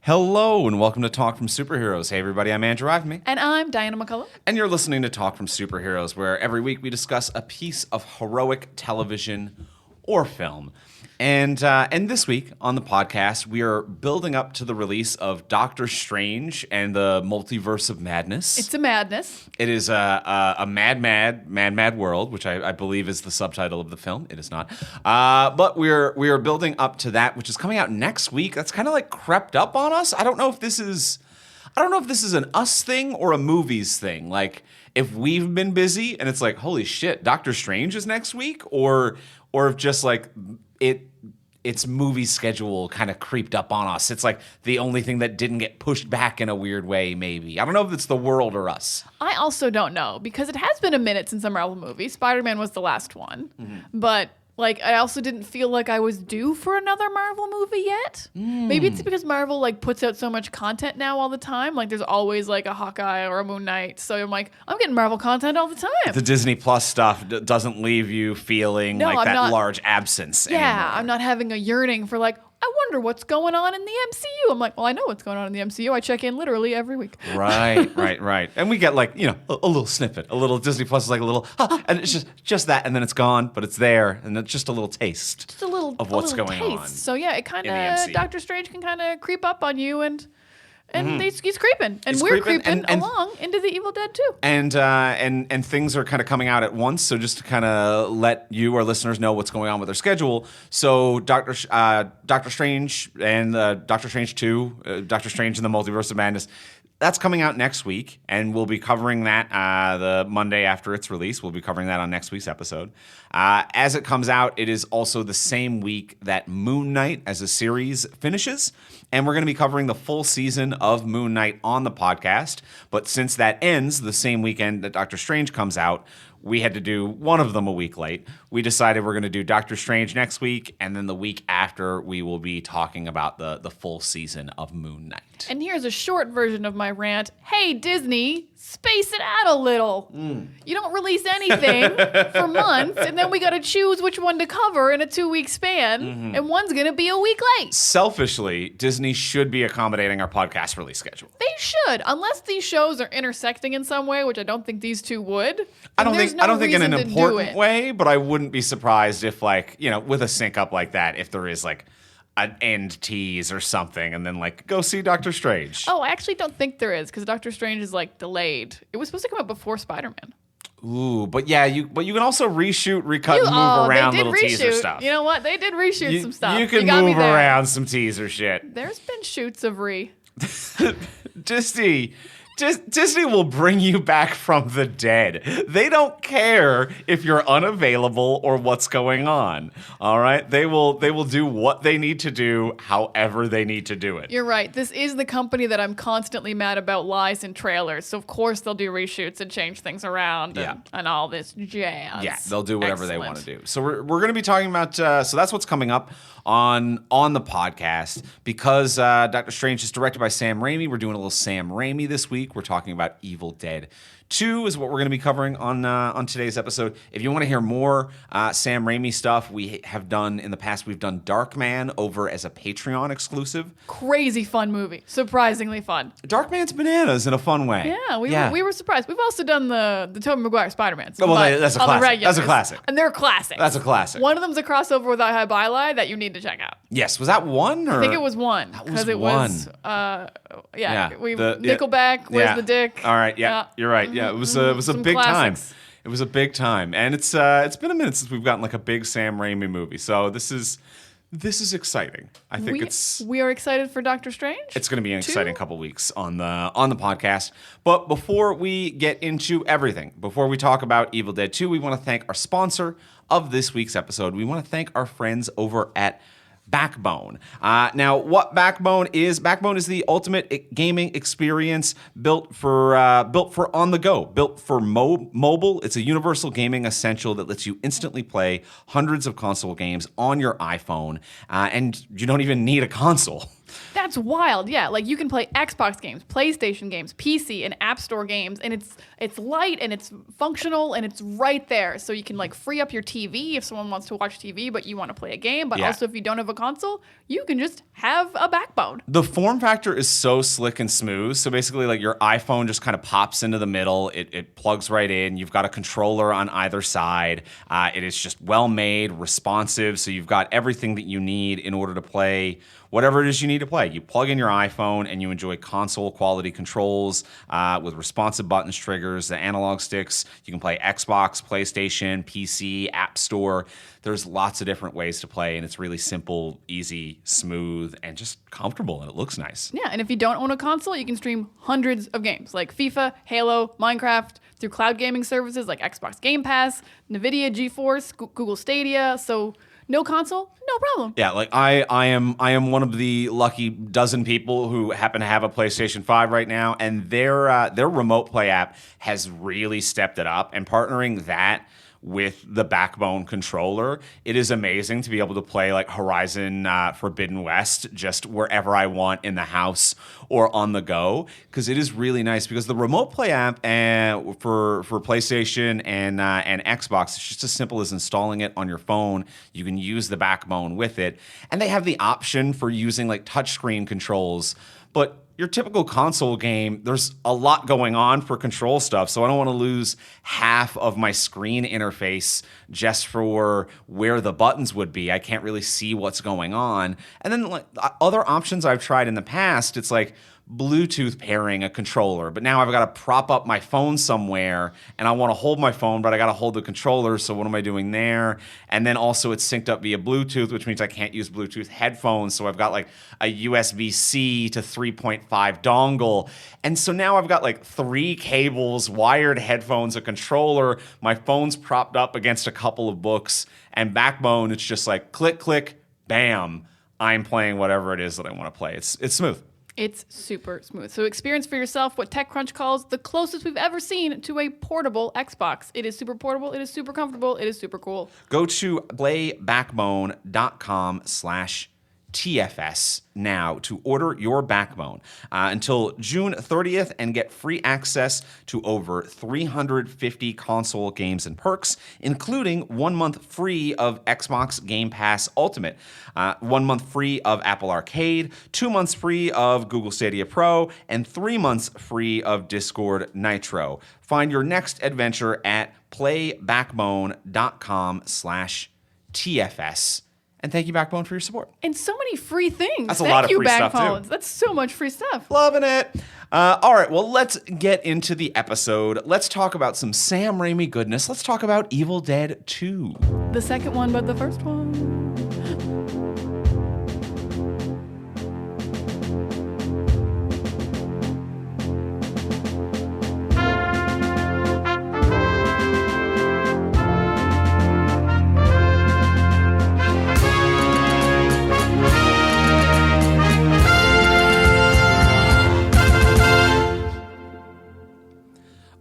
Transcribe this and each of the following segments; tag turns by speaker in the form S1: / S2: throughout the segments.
S1: Hello and welcome to Talk from Superheroes. Hey everybody, I'm Andrew Ivemy.
S2: And I'm Diana McCullough.
S1: And you're listening to Talk from Superheroes, where every week we discuss a piece of heroic television or film. And this week on the podcast, we are building up to the release of Doctor Strange and the Multiverse of Madness.
S2: It's a madness.
S1: It is a mad world, which I believe is the subtitle of the film. It is not. But we are building up to that, which is coming out next week. That's kind of like crept up on us. I don't know if this is an us thing or a movies thing. Like if we've been busy and it's like, holy shit, Doctor Strange is next week, or if just like its movie schedule kind of creeped up on us. It's like the only thing that didn't get pushed back in a weird way, maybe. I don't know if it's the world or us.
S2: I also don't know, because it has been a minute since a Marvel movie. Spider-Man was the last one. Mm-hmm. But like, I also didn't feel like I was due for another Marvel movie yet. Maybe it's because Marvel like puts out so much content now all the time. Like there's always like a Hawkeye or a Moon Knight. So I'm like, I'm getting Marvel content all the time.
S1: The Disney Plus stuff doesn't leave you feeling large absence anymore.
S2: I'm not having a yearning for like, I wonder what's going on in the MCU. I'm like, well, I know what's going on in the MCU. I check in literally every week.
S1: Right. And we get like, a little snippet. A little Disney Plus is like a little, and it's just that, and then it's gone, but it's there, and it's just a little taste.
S2: Just a little
S1: of what's going
S2: taste.
S1: on.
S2: So yeah, it kind of, Doctor Strange can kind of creep up on you, and he's creeping, and we're creeping along into the Evil Dead too.
S1: And things are kind of coming out at once. So just to kind of let you, our listeners, know what's going on with their schedule. So Doctor Strange and Doctor Strange 2, Doctor Strange and the Multiverse of Madness, that's coming out next week, and we'll be covering that the Monday after its release. We'll be covering that on next week's episode. As it comes out, it is also the same week that Moon Knight as a series finishes, and we're going to be covering the full season of Moon Knight on the podcast. But since that ends the same weekend that Doctor Strange comes out, we had to do one of them a week late. We decided we're going to do Doctor Strange next week, and then the week after we will be talking about the full season of Moon Knight.
S2: And here's a short version of my rant. Hey, Disney, space it out a little. You don't release anything for months, and then we got to choose which one to cover in a 2-week span, and one's going to be a week late.
S1: Selfishly, Disney should be accommodating our podcast release schedule.
S2: They should, unless these shows are intersecting in some way, which I don't think these two would.
S1: I don't think in an important way, but I wouldn't be surprised if, like, with a sync up like that, if there is like an end tease or something, and then like go see Doctor Strange.
S2: Oh, I actually don't think there is, because Doctor Strange is like delayed. It was supposed to come out before Spider-Man.
S1: Ooh, but yeah, you can also reshoot, recut, and move around little teaser stuff.
S2: You know what? They did reshoot some stuff.
S1: You can move around some teaser shit.
S2: There's been shoots of
S1: Disney will bring you back from the dead. They don't care if you're unavailable or what's going on. All right? They will do what they need to do however they need to do it.
S2: You're right. This is the company that I'm constantly mad about lies in trailers. So of course they'll do reshoots and change things around and all this jazz.
S1: Yeah, they'll do whatever they want to do. So we're going to be talking about so that's what's coming up on the podcast, because Doctor Strange is directed by Sam Rami. We're doing a little Sam Rami this week. We're talking about Evil Dead 2 is what we're going to be covering on today's episode. If you want to hear more Sam Raimi stuff, we have done in the past. We've done Darkman over as a Patreon exclusive.
S2: Crazy fun movie. Surprisingly fun.
S1: Darkman's bananas in a fun way.
S2: Yeah, we were surprised. We've also done the Tobey Maguire Spider-Mans.
S1: Oh, well, that's a classic. That's a classic.
S2: And they're classics.
S1: That's a classic.
S2: One of them's a crossover with I High Bylie that you need to check out.
S1: Yes. Was that one? Or?
S2: I think it was one.
S1: Because it was
S2: Nickelback, Where's the Dick?
S1: All right, you're right. Yeah, it was a big
S2: classics.
S1: time. It was a big time, and it's been a minute since we've gotten like a big Sam Raimi movie. So this is exciting. I think
S2: we are excited for Doctor Strange.
S1: It's going to be an exciting couple weeks on the podcast. But before we get into everything, before we talk about Evil Dead 2, we want to thank our sponsor of this week's episode. We want to thank our friends over at Backbone. Now, what Backbone is the ultimate gaming experience built for on the go, built for mobile. It's a universal gaming essential that lets you instantly play hundreds of console games on your iPhone, and you don't even need a console.
S2: That's wild. Yeah, like you can play Xbox games, PlayStation games, PC, and App Store games, and it's light and it's functional and it's right there. So you can like free up your TV if someone wants to watch TV, but you want to play a game. But also if you don't have a console, you can just have a backbone.
S1: The form factor is so slick and smooth. So basically, like your iPhone just kind of pops into the middle. It plugs right in. You've got a controller on either side. It is just well made, responsive. So you've got everything that you need in order to play whatever it is you need to play. You plug in your iPhone and you enjoy console quality controls with responsive buttons, triggers, the analog sticks. You can play Xbox, PlayStation, PC, App Store. There's lots of different ways to play, and it's really simple, easy, smooth, and just comfortable, and it looks nice.
S2: Yeah, and if you don't own a console, you can stream hundreds of games like FIFA, Halo, Minecraft through cloud gaming services like Xbox Game Pass, NVIDIA GeForce, Google Stadia. So no console, no problem.
S1: Yeah, like I am one of the lucky dozen people who happen to have a PlayStation 5 right now, and their remote play app has really stepped it up, and partnering that with the Backbone controller, it is amazing to be able to play like Horizon Forbidden West just wherever I want in the house or on the go, because it is really nice. Because the remote play app for PlayStation and Xbox, it's just as simple as installing it on your phone. You can use the Backbone with it, and they have the option for using like touchscreen controls, but your typical console game, there's a lot going on for control stuff, so I don't want to lose half of my screen interface just for where the buttons would be. I can't really see what's going on. And then like other options I've tried in the past, it's like Bluetooth pairing a controller, but now I've got to prop up my phone somewhere and I want to hold my phone, but I got to hold the controller. So what am I doing there? And then also it's synced up via Bluetooth, which means I can't use Bluetooth headphones. So I've got like a USB-C to 3.5 dongle. And so now I've got like 3 cables, wired headphones, a controller, my phone's propped up against a couple of books, and Backbone, it's just like click, click, bam, I'm playing whatever it is that I want to play. It's smooth.
S2: It's super smooth. So experience for yourself what TechCrunch calls the closest we've ever seen to a portable Xbox. It is super portable. It is super comfortable. It is super cool.
S1: Go to playbackbone.com/TFS now to order your Backbone until June 30th and get free access to over 350 console games and perks, including 1 month free of Xbox Game Pass Ultimate, 1 month free of Apple Arcade, 2 months free of Google Stadia Pro, and 3 months free of Discord Nitro. Find your next adventure at playbackbone.com/TFS. And thank you, Backbone, for your support.
S2: And so many free things.
S1: That's a lot of free stuff, too.
S2: Backbones. That's so much free stuff.
S1: Loving it. All right, well, let's get into the episode. Let's talk about some Sam Rami goodness. Let's talk about Evil Dead 2.
S2: The second one, but the first one.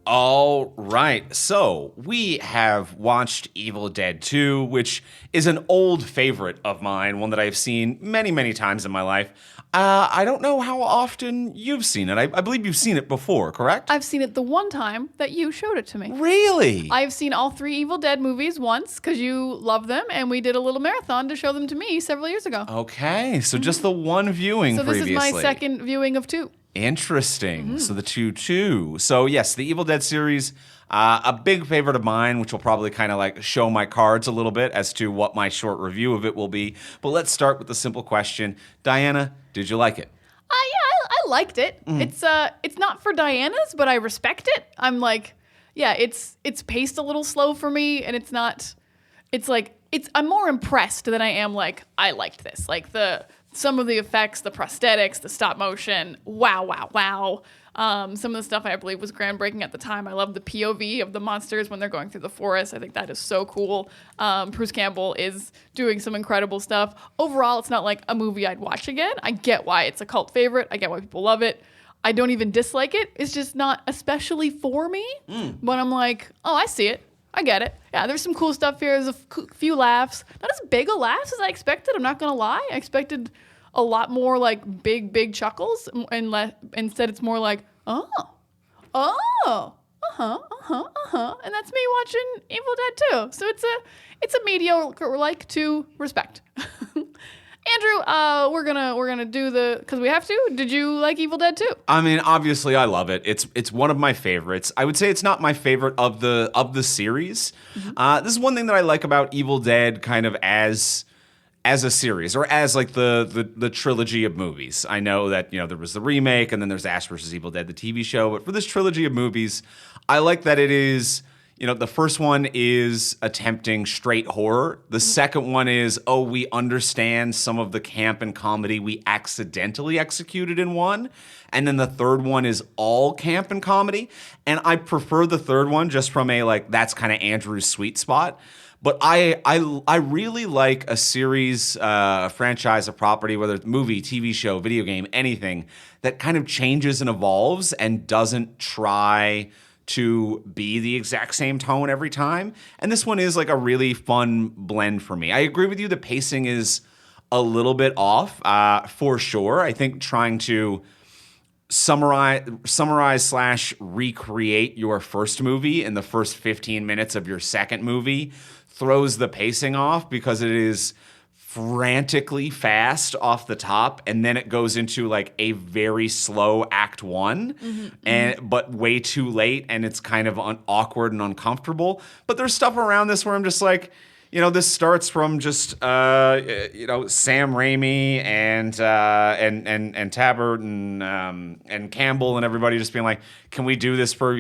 S1: All right, so we have watched Evil Dead 2, which is an old favorite of mine, one that I've seen many, many times in my life. I don't know how often you've seen it. I believe you've seen it before, correct?
S2: I've seen it the one time that you showed it to me.
S1: Really?
S2: I've seen all 3 Evil Dead movies once because you love them, and we did a little marathon to show them to me several years ago.
S1: Okay, so just the one viewing previously.
S2: So this is my second viewing of 2.
S1: Interesting. So the 2. So yes, the Evil Dead series, a big favorite of mine, which will probably kind of like show my cards a little bit as to what my short review of it will be. But let's start with the simple question. Diana, did you like it?
S2: Yeah, I liked it. It's not for Diana's, but I respect it. I'm like, yeah, it's paced a little slow for me, and it's not. It's like I'm more impressed than I am like I liked this. Like some of the effects, the prosthetics, the stop motion, wow. Some of the stuff I believe was groundbreaking at the time. I love the POV of the monsters when they're going through the forest. I think that is so cool. Bruce Campbell is doing some incredible stuff. Overall, it's not like a movie I'd watch again. I get why it's a cult favorite. I get why people love it. I don't even dislike it. It's just not especially for me. But I'm like, oh, I see it. I get it. Yeah, there's some cool stuff here. There's a few laughs. Not as big a laughs as I expected. I'm not going to lie. I expected a lot more like big chuckles, and instead it's more like, oh, and that's me watching Evil Dead 2. So it's a mediocre like to respect. Andrew, we're gonna do because we have to. Did you like Evil Dead 2?
S1: I mean, obviously, I love it. It's one of my favorites. I would say it's not my favorite of the series. This is one thing that I like about Evil Dead, kind of as a series, or as like the trilogy of movies. I know that there was the remake, and then there's Ash vs. Evil Dead, the TV show. But for this trilogy of movies, I like that it is. The first one is attempting straight horror. The second one is, we understand some of the camp and comedy we accidentally executed in one. And then the third one is all camp and comedy. And I prefer the third one just from that's kind of Andrew's sweet spot. But I really like a series, a franchise, a property, whether it's movie, TV show, video game, anything, that kind of changes and evolves and doesn't try to be the exact same tone every time. And this one is like a really fun blend for me. I agree with you. The pacing is a little bit off, for sure. I think trying to summarize / recreate your first movie in the first 15 minutes of your second movie throws the pacing off, because it is frantically fast off the top, and then it goes into like a very slow act one, but way too late, and it's kind of awkward and uncomfortable. But there's stuff around this where I'm just like, this starts from just Sam Rami and Tabbert and Campbell and everybody just being like, can we do this for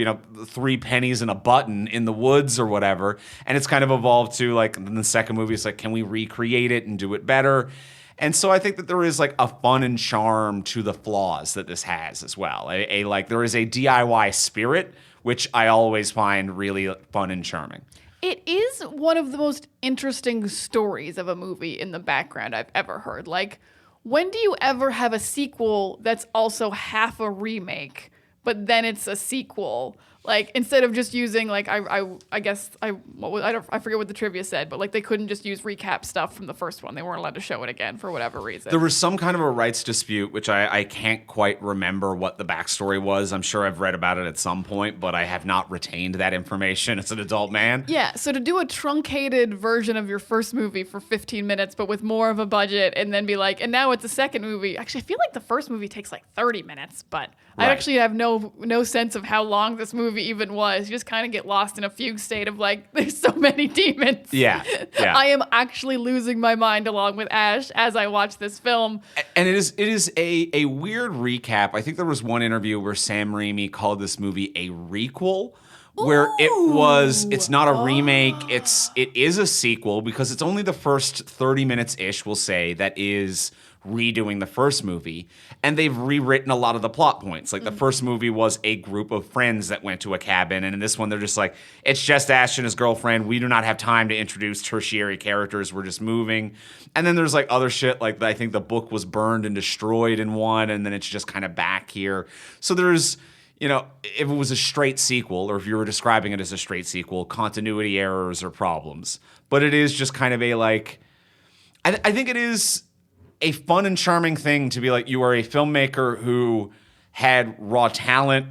S1: 3 pennies and a button in the woods or whatever? And it's kind of evolved to like, in the second movie, it's like, can we recreate it and do it better? And so I think that there is like a fun and charm to the flaws that this has as well. There is a DIY spirit, which I always find really fun and charming.
S2: It is one of the most interesting stories of a movie in the background I've ever heard. Like, when do you ever have a sequel that's also half a remake, but then it's a sequel? Like, instead of just using, like, I guess, I forget what the trivia said, but, like, they couldn't just use recap stuff from the first one. They weren't allowed to show it again for whatever reason.
S1: There was some kind of a rights dispute, which I can't quite remember what the backstory was. I'm sure I've read about it at some point, but I have not retained that information as an adult man.
S2: Yeah, so to do a truncated version of your first movie for 15 minutes, but with more of a budget, and then be like, and now it's a second movie. Actually, I feel like the first movie takes like 30 minutes, but right. I actually have no sense of how long this movie even was. You just kind of get lost in a fugue state of like, there's so many demons.
S1: Yeah.
S2: I am actually losing my mind along with Ash as I watch this film.
S1: And it is a weird recap. I think there was one interview where Sam Rami called this movie a requel, where it's not a remake, it is a sequel, because it's only the first 30 minutes-ish, we'll say, that is redoing the first movie, and they've rewritten a lot of the plot points. Like, the first movie was a group of friends that went to a cabin, and in this one they're just like, it's just Ash and his girlfriend, we do not have time to introduce tertiary characters, we're just moving. And then there's like other shit, like I think the book was burned and destroyed in one, and then it's just kind of back here. So there's, if it was a straight sequel, or if you were describing it as a straight sequel, continuity errors or problems. But it is just kind of a like, I think it is a fun and charming thing to be like, you are a filmmaker who had raw talent,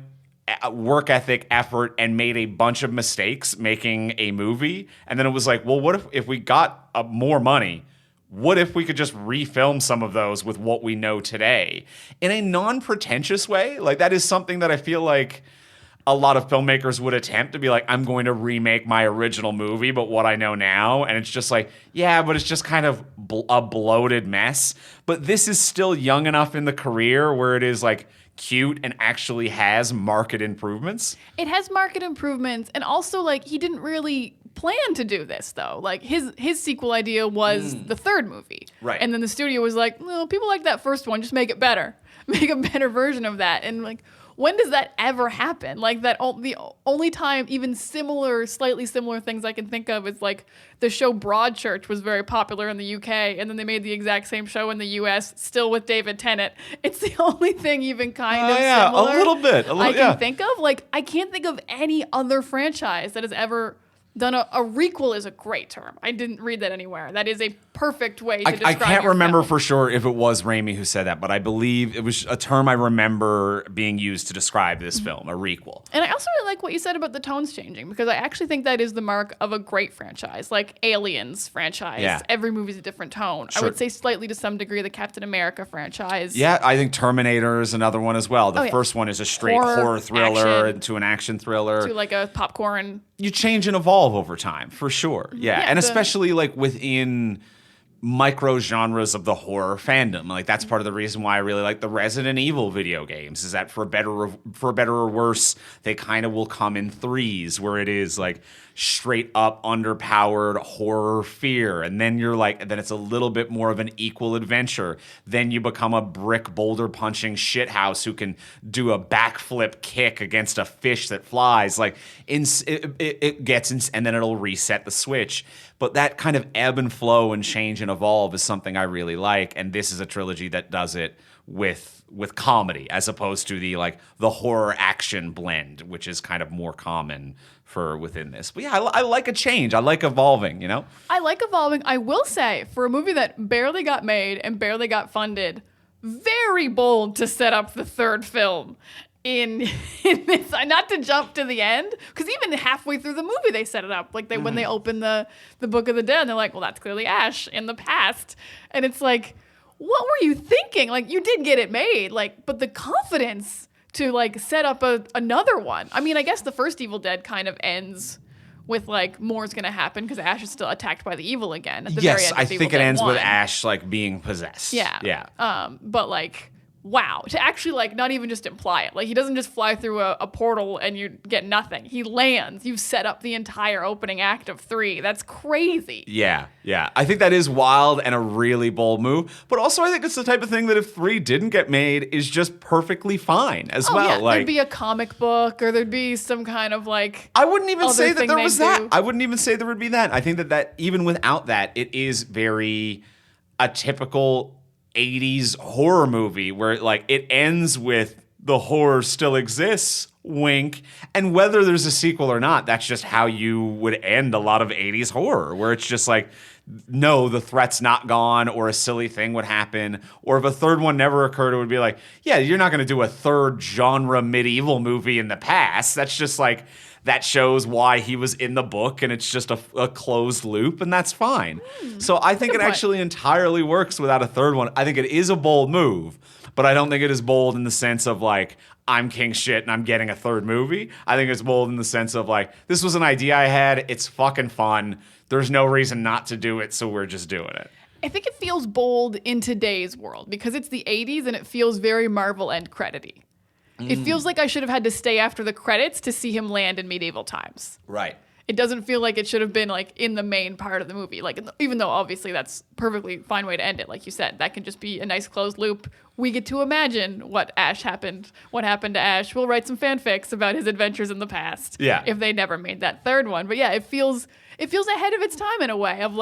S1: work ethic, effort, and made a bunch of mistakes making a movie. And then it was like, well, what if we got more money? What if we could just refilm some of those with what we know today in a non-pretentious way? Like, that is something that I feel like a lot of filmmakers would attempt, to be like, I'm going to remake my original movie, but what I know now. And it's just like, yeah, but it's just kind of a bloated mess. But this is still young enough in the career where it is like cute and actually has market improvements.
S2: It has market improvements. And also, like, he didn't really plan to do this, though. Like, his sequel idea was the third movie.
S1: Right.
S2: And then the studio was like, well, people like that first one, just make it better. Make a better version of that. And like, when does that ever happen? Like, that the only time even slightly similar things I can think of is like the show Broadchurch was very popular in the UK, and then they made the exact same show in the US, still with David Tennant. It's the only thing even kind of similar.
S1: A little bit.
S2: I can think of. Like, I can't think of any other franchise that has ever done a requel is a great term. I didn't read that anywhere. That is a perfect way to describe
S1: I can't
S2: your
S1: remember
S2: film.
S1: for sure if it was Raimi who said that, but I believe it was a term I remember being used to describe this film, a requel.
S2: And I also really like what you said about the tones changing, because I actually think that is the mark of a great franchise, like Aliens franchise.
S1: Yeah.
S2: Every movie's a different tone.
S1: Sure.
S2: I would say slightly to some degree the Captain America franchise.
S1: Yeah, I think Terminator is another one as well. The first one is a straight horror thriller into an action thriller.
S2: To like a popcorn.
S1: You change and evolve over time, for sure. Yeah, and especially like within micro genres of the horror fandom. Like that's part of the reason why I really like the Resident Evil video games, is that for better or worse, they kind of will come in threes, where it is like straight up underpowered horror fear, and then then it's a little bit more of an equal adventure. Then you become a brick boulder punching shithouse who can do a backflip kick against a fish that flies. Like it gets and then it'll reset the switch. But that kind of ebb and flow and change and evolve is something I really like, and this is a trilogy that does it with comedy as opposed to the horror action blend, which is kind of more common for within this. But yeah, I like a change. I like evolving, you know?
S2: I like evolving. I will say, for a movie that barely got made and barely got funded, very bold to set up the third film in this. Not to jump to the end, because even halfway through the movie they set it up. Like when they open the Book of the Dead, they're like, well, that's clearly Ash in the past. And it's like, what were you thinking? Like, you did get it made, but the confidence to set up another one. I mean, I guess the first Evil Dead kind of ends with more's gonna happen because Ash is still attacked by the evil again at the very end of
S1: I
S2: Evil
S1: think
S2: Dead
S1: it ends
S2: 1.
S1: with Ash being possessed.
S2: Yeah. But wow, to actually not even just imply it. He doesn't just fly through a portal and you get nothing. He lands. You've set up the entire opening act of 3. That's crazy.
S1: Yeah. I think that is wild and a really bold move. But also I think it's the type of thing that if 3 didn't get made is just perfectly fine as well.
S2: Yeah. There'd be a comic book, or there'd be some kind of
S1: I wouldn't even say that there was that.
S2: Do.
S1: I wouldn't even say there would be that. I think that even without that, it is very a typical 80s horror movie where it ends with the horror still exists, wink, and whether there's a sequel or not, that's just how you would end a lot of 80s horror, where it's just no, the threat's not gone, or a silly thing would happen, or if a third one never occurred, it would be yeah, you're not going to do a third genre medieval movie in the past. That's just that shows why he was in the book, and it's just a closed loop, and that's fine. So I think it actually entirely works without a third one. I think it is a bold move, but I don't think it is bold in the sense of I'm king shit and I'm getting a third movie. I think it's bold in the sense of this was an idea I had. It's fucking fun. There's no reason not to do it, so we're just doing it.
S2: I think it feels bold in today's world because it's the 80s and it feels very Marvel end credity. It feels like I should have had to stay after the credits to see him land in medieval times.
S1: Right.
S2: It doesn't feel like it should have been in the main part of the movie. Even though obviously that's perfectly fine way to end it, like you said, that can just be a nice closed loop. We get to imagine what happened to Ash. We'll write some fanfics about his adventures in the past.
S1: Yeah.
S2: If they never made that third one. But yeah, it feels ahead of its time in a way of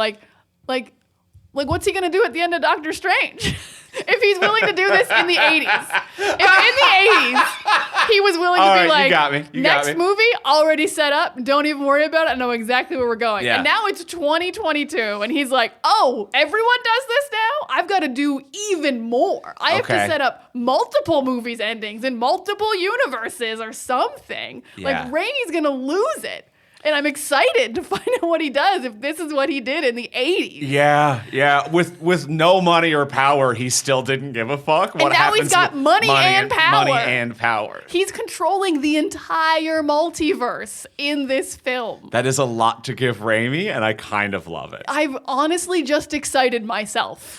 S2: what's he gonna do at the end of Doctor Strange? If he's willing to do this in the 80s. If in the 80s he was willing to be
S1: you got me.
S2: next movie already set up, don't even worry about it, I know exactly where we're going.
S1: Yeah.
S2: And now it's 2022 and he's like, oh, everyone does this now? I've got to do even more. I have to set up multiple movies endings in multiple universes or something.
S1: Yeah.
S2: Raimi's gonna lose it. And I'm excited to find out what he does if this is what he did in the 80s.
S1: Yeah. With no money or power, he still didn't give a fuck.
S2: And now he's got money and power.
S1: Money and power.
S2: He's controlling the entire multiverse in this film.
S1: That is a lot to give Raimi, and I kind of love it.
S2: I've honestly just excited myself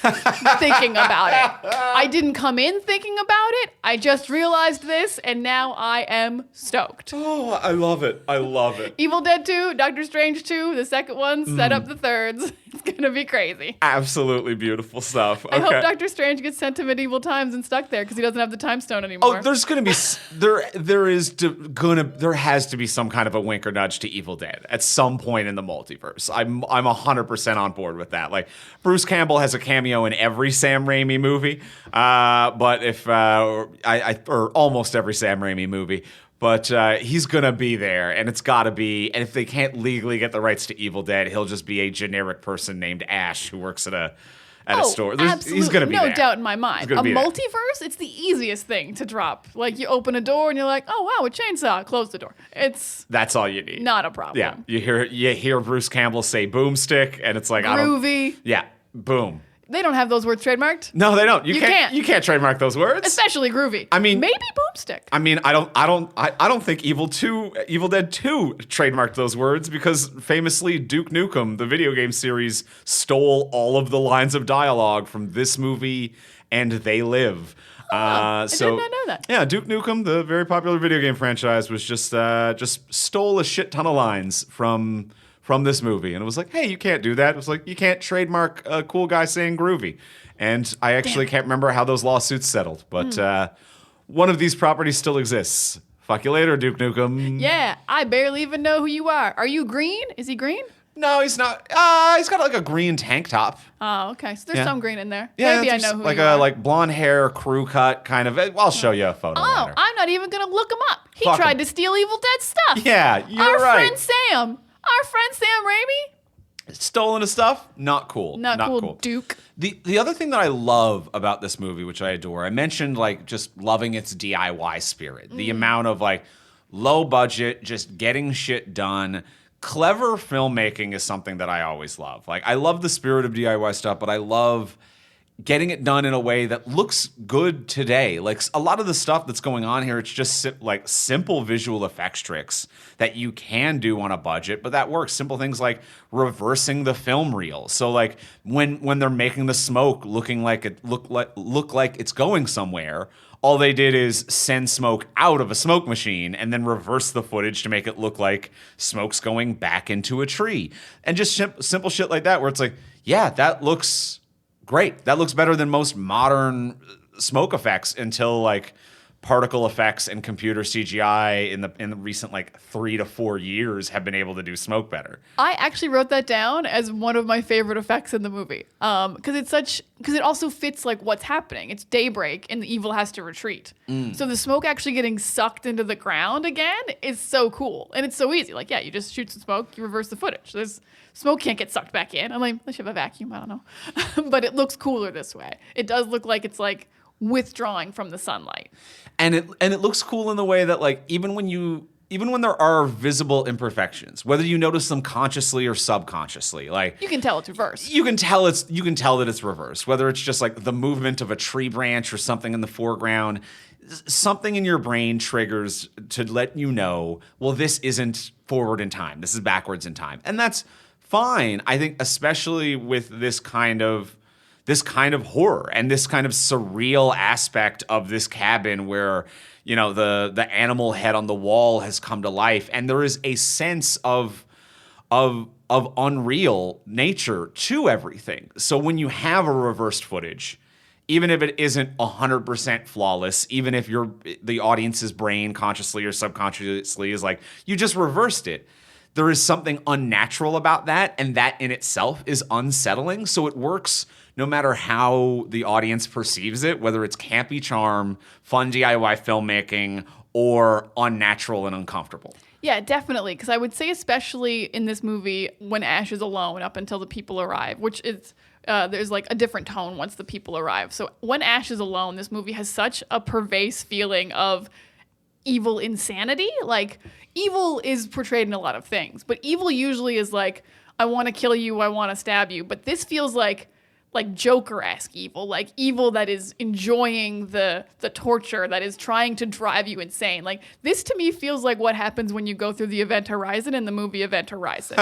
S2: thinking about it. I didn't come in thinking about it. I just realized this, and now I am stoked.
S1: Oh, I love it.
S2: Evil Dead 2, Doctor Strange 2, the second one, set up the thirds. It's going to be crazy.
S1: Absolutely beautiful stuff. Okay.
S2: I hope Doctor Strange gets sent to medieval times and stuck there because he doesn't have the time stone anymore.
S1: Oh, there's going to be there has to be some kind of a wink or nudge to Evil Dead at some point in the multiverse. I'm 100% on board with that. Bruce Campbell has a cameo in every Sam Raimi movie, but if or almost every Sam Raimi movie. But he's going to be there, and it's got to be. And if they can't legally get the rights to Evil Dead, he'll just be a generic person named Ash who works at a store.
S2: Absolutely.
S1: He's going to be
S2: no
S1: there.
S2: doubt in my mind. A
S1: be there.
S2: multiverse, it's the easiest thing to drop. Like, you open a door and you're like, oh, wow, a chainsaw. Close the door.
S1: That's all you need.
S2: Not a problem.
S1: Yeah. You hear Bruce Campbell say boomstick, and it's like,
S2: Groovy.
S1: Yeah. Boom.
S2: They don't have those words trademarked.
S1: No, they don't. You
S2: can't.
S1: You can't trademark those words.
S2: Especially groovy.
S1: I mean,
S2: maybe boomstick.
S1: I mean, I don't think Evil Dead 2 trademarked those words because famously Duke Nukem, the video game series, stole all of the lines of dialogue from this movie and They Live.
S2: I did not know that.
S1: Yeah, Duke Nukem, the very popular video game franchise, was just stole a shit ton of lines from this movie. And it was like, hey, you can't do that. It was like, you can't trademark a cool guy saying groovy. And I actually can't remember how those lawsuits settled. But one of these properties still exists. Fuck you later, Duke Nukem.
S2: Yeah, I barely even know who you are. Are you green? Is he green?
S1: No, he's not. He's got like a green tank top.
S2: Oh, okay. So there's some green in there.
S1: Yeah,
S2: Maybe I know who
S1: like
S2: you are.
S1: Like blonde hair, crew cut, kind of. I'll show you a photo.
S2: Oh,
S1: later.
S2: I'm not even going to look him up. He
S1: Fuck
S2: tried
S1: him.
S2: to steal Evil Dead stuff.
S1: Yeah, you're
S2: Our
S1: right.
S2: Our friend Sam Rami.
S1: Stolen his stuff, not cool.
S2: Not cool, Duke.
S1: The other thing that I love about this movie, which I adore, I mentioned like just loving its DIY spirit. The amount of like low budget, just getting shit done. Clever filmmaking is something that I always love. Like I love the spirit of DIY stuff, but I love getting it done in a way that looks good today. Like a lot of the stuff that's going on here, it's just like simple visual effects tricks that you can do on a budget, but that works. Simple things like reversing the film reel. So like when they're making the smoke looking like it look like it's going somewhere, all they did is send smoke out of a smoke machine and then reverse the footage to make it look like smoke's going back into a tree. And just simple shit like that where it's like, yeah, that looks great. That looks better than most modern smoke effects until like particle effects and computer CGI in the recent like 3 to 4 years have been able to do smoke better.
S2: I actually wrote that down as one of my favorite effects in the movie. Because it also fits like what's happening. It's daybreak and the evil has to retreat. So the smoke actually getting sucked into the ground again is so cool. And it's so easy. Like, yeah, you just shoot some smoke, you reverse the footage. Smoke can't get sucked back in. I'm like, they should have a vacuum. I don't know. But it looks cooler this way. It does look like it's like withdrawing from the sunlight.
S1: And it looks cool in the way that like even when there are visible imperfections, whether you notice them consciously or subconsciously, like
S2: you can tell it's reversed.
S1: You can tell that it's reversed. Whether it's just like the movement of a tree branch or something in the foreground, something in your brain triggers to let you know, well, this isn't forward in time. This is backwards in time, and that's fine. I think especially with this kind of horror and this kind of surreal aspect of this cabin where, you know, the animal head on the wall has come to life and there is a sense of unreal nature to everything. So when you have a reversed footage, even if it isn't 100% flawless, even if the audience's brain consciously or subconsciously is like, you just reversed it, there is something unnatural about that, and that in itself is unsettling. So it works no matter how the audience perceives it, whether it's campy charm, fun DIY filmmaking, or unnatural and uncomfortable.
S2: Yeah, definitely. Because I would say especially in this movie when Ash is alone up until the people arrive, which is there's like a different tone once the people arrive. So when Ash is alone, this movie has such a pervasive feeling of evil insanity. Like, evil is portrayed in a lot of things, but evil usually is like, I want to kill you, I want to stab you. But this feels like Joker-esque evil, like evil that is enjoying the torture, that is trying to drive you insane. Like, this to me feels like what happens when you go through the Event Horizon in the movie Event Horizon.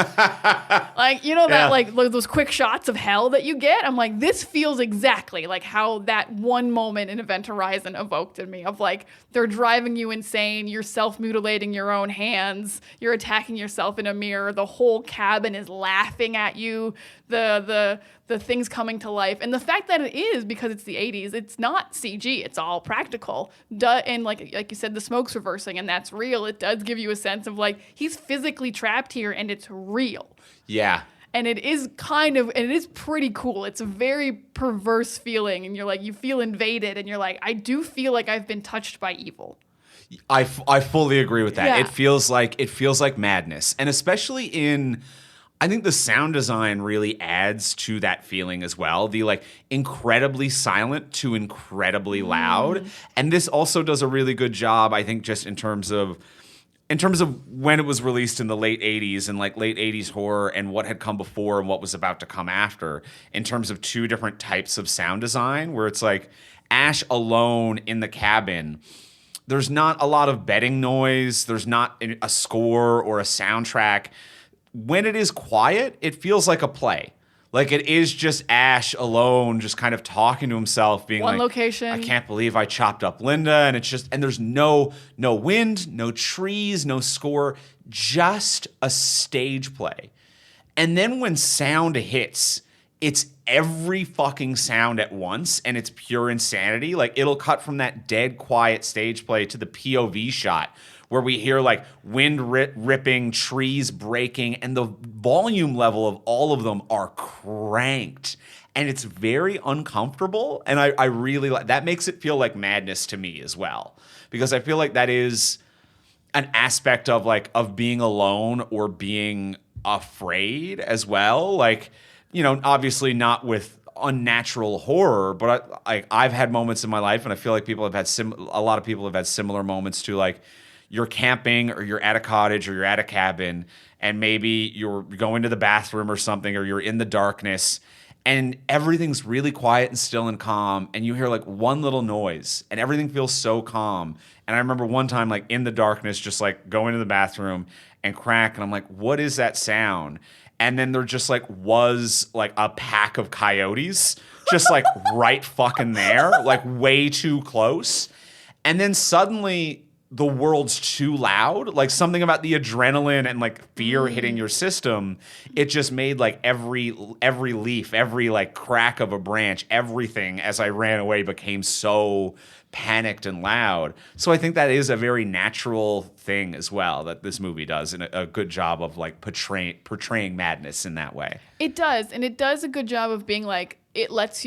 S2: Like, you know, that like those quick shots of hell that you get? I'm like, this feels exactly like how that one moment in Event Horizon evoked in me of like, they're driving you insane, you're self-mutilating your own hands, you're attacking yourself in a mirror, the whole cabin is laughing at you, the things coming to life. And the fact that it is, because it's the 80s, it's not CG, it's all practical. And like you said, the smoke's reversing and that's real. It does give you a sense of like, he's physically trapped here and it's real.
S1: Yeah.
S2: And it is pretty cool. It's a very perverse feeling and you're like, you feel invaded and you're like, I do feel like I've been touched by evil.
S1: I fully agree with that.
S2: Yeah.
S1: It feels like madness, and especially in. I think the sound design really adds to that feeling as well. The like incredibly silent to incredibly loud. And this also does a really good job, I think, just in terms of when it was released in the late 80s and like late 80s horror and what had come before and what was about to come after in terms of two different types of sound design, where it's like Ash alone in the cabin. There's not a lot of bedding noise. There's not a score or a soundtrack. When it is quiet, it feels like a play. Like it is just Ash alone, just kind of talking to himself, being
S2: One
S1: like,
S2: location.
S1: I can't believe I chopped up Linda. And it's just, and there's no wind, no trees, no score, just a stage play. And then when sound hits, it's every fucking sound at once, and it's pure insanity. Like it'll cut from that dead quiet stage play to the POV shot where we hear like wind ripping, trees breaking, and the volume level of all of them are cranked. And it's very uncomfortable. And I really like that. Makes it feel like madness to me as well, because I feel like that is an aspect of like of being alone or being afraid as well. Like, you know, obviously not with unnatural horror, but I've had moments in my life, and I feel like people have had a lot of people have had similar moments to like you're camping or you're at a cottage or you're at a cabin, and maybe you're going to the bathroom or something, or you're in the darkness and everything's really quiet and still and calm, and you hear like one little noise and everything feels so calm. And I remember one time like in the darkness just like going to the bathroom and crack, and I'm like, what is that sound? And then there just like was like a pack of coyotes just like right fucking there, like way too close. And then suddenly the world's too loud, like something about the adrenaline and like fear hitting your system. It just made like every leaf, every like crack of a branch, everything as I ran away became so panicked and loud. So I think that is a very natural thing as well that this movie does, and a good job of like portraying madness in that way.
S2: It does, and it does a good job of being like, it lets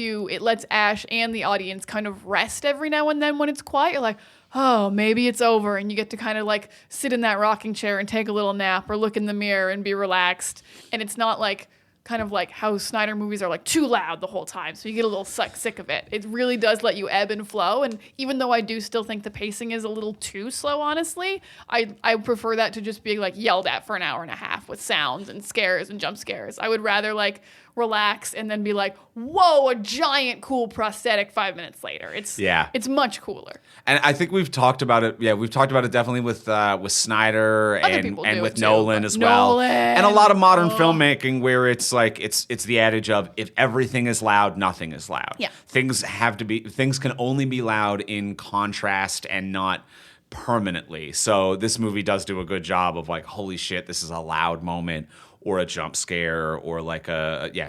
S2: Ash and the audience kind of rest every now and then when it's quiet. You're like, oh, maybe it's over, and you get to kind of like sit in that rocking chair and take a little nap or look in the mirror and be relaxed. And it's not like kind of like how Snyder movies are like too loud the whole time, so you get a little sick of it. It really does let you ebb and flow, and even though I do still think the pacing is a little too slow, honestly, I prefer that to just being like yelled at for an hour and a half with sounds and scares and jump scares. I would rather like relax and then be like, whoa, a giant cool prosthetic 5 minutes later. It's much cooler.
S1: And I think we've talked about it. Yeah, we've talked about it definitely with Snyder and with Nolan as well. And a lot of modern filmmaking where it's like it's the adage of if everything is loud, nothing is loud.
S2: Yeah.
S1: Things can only be loud in contrast and not permanently. So this movie does do a good job of like, holy shit, this is a loud moment, or a jump scare, or like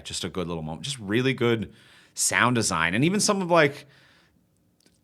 S1: just a good little moment. Just really good sound design. And even some of like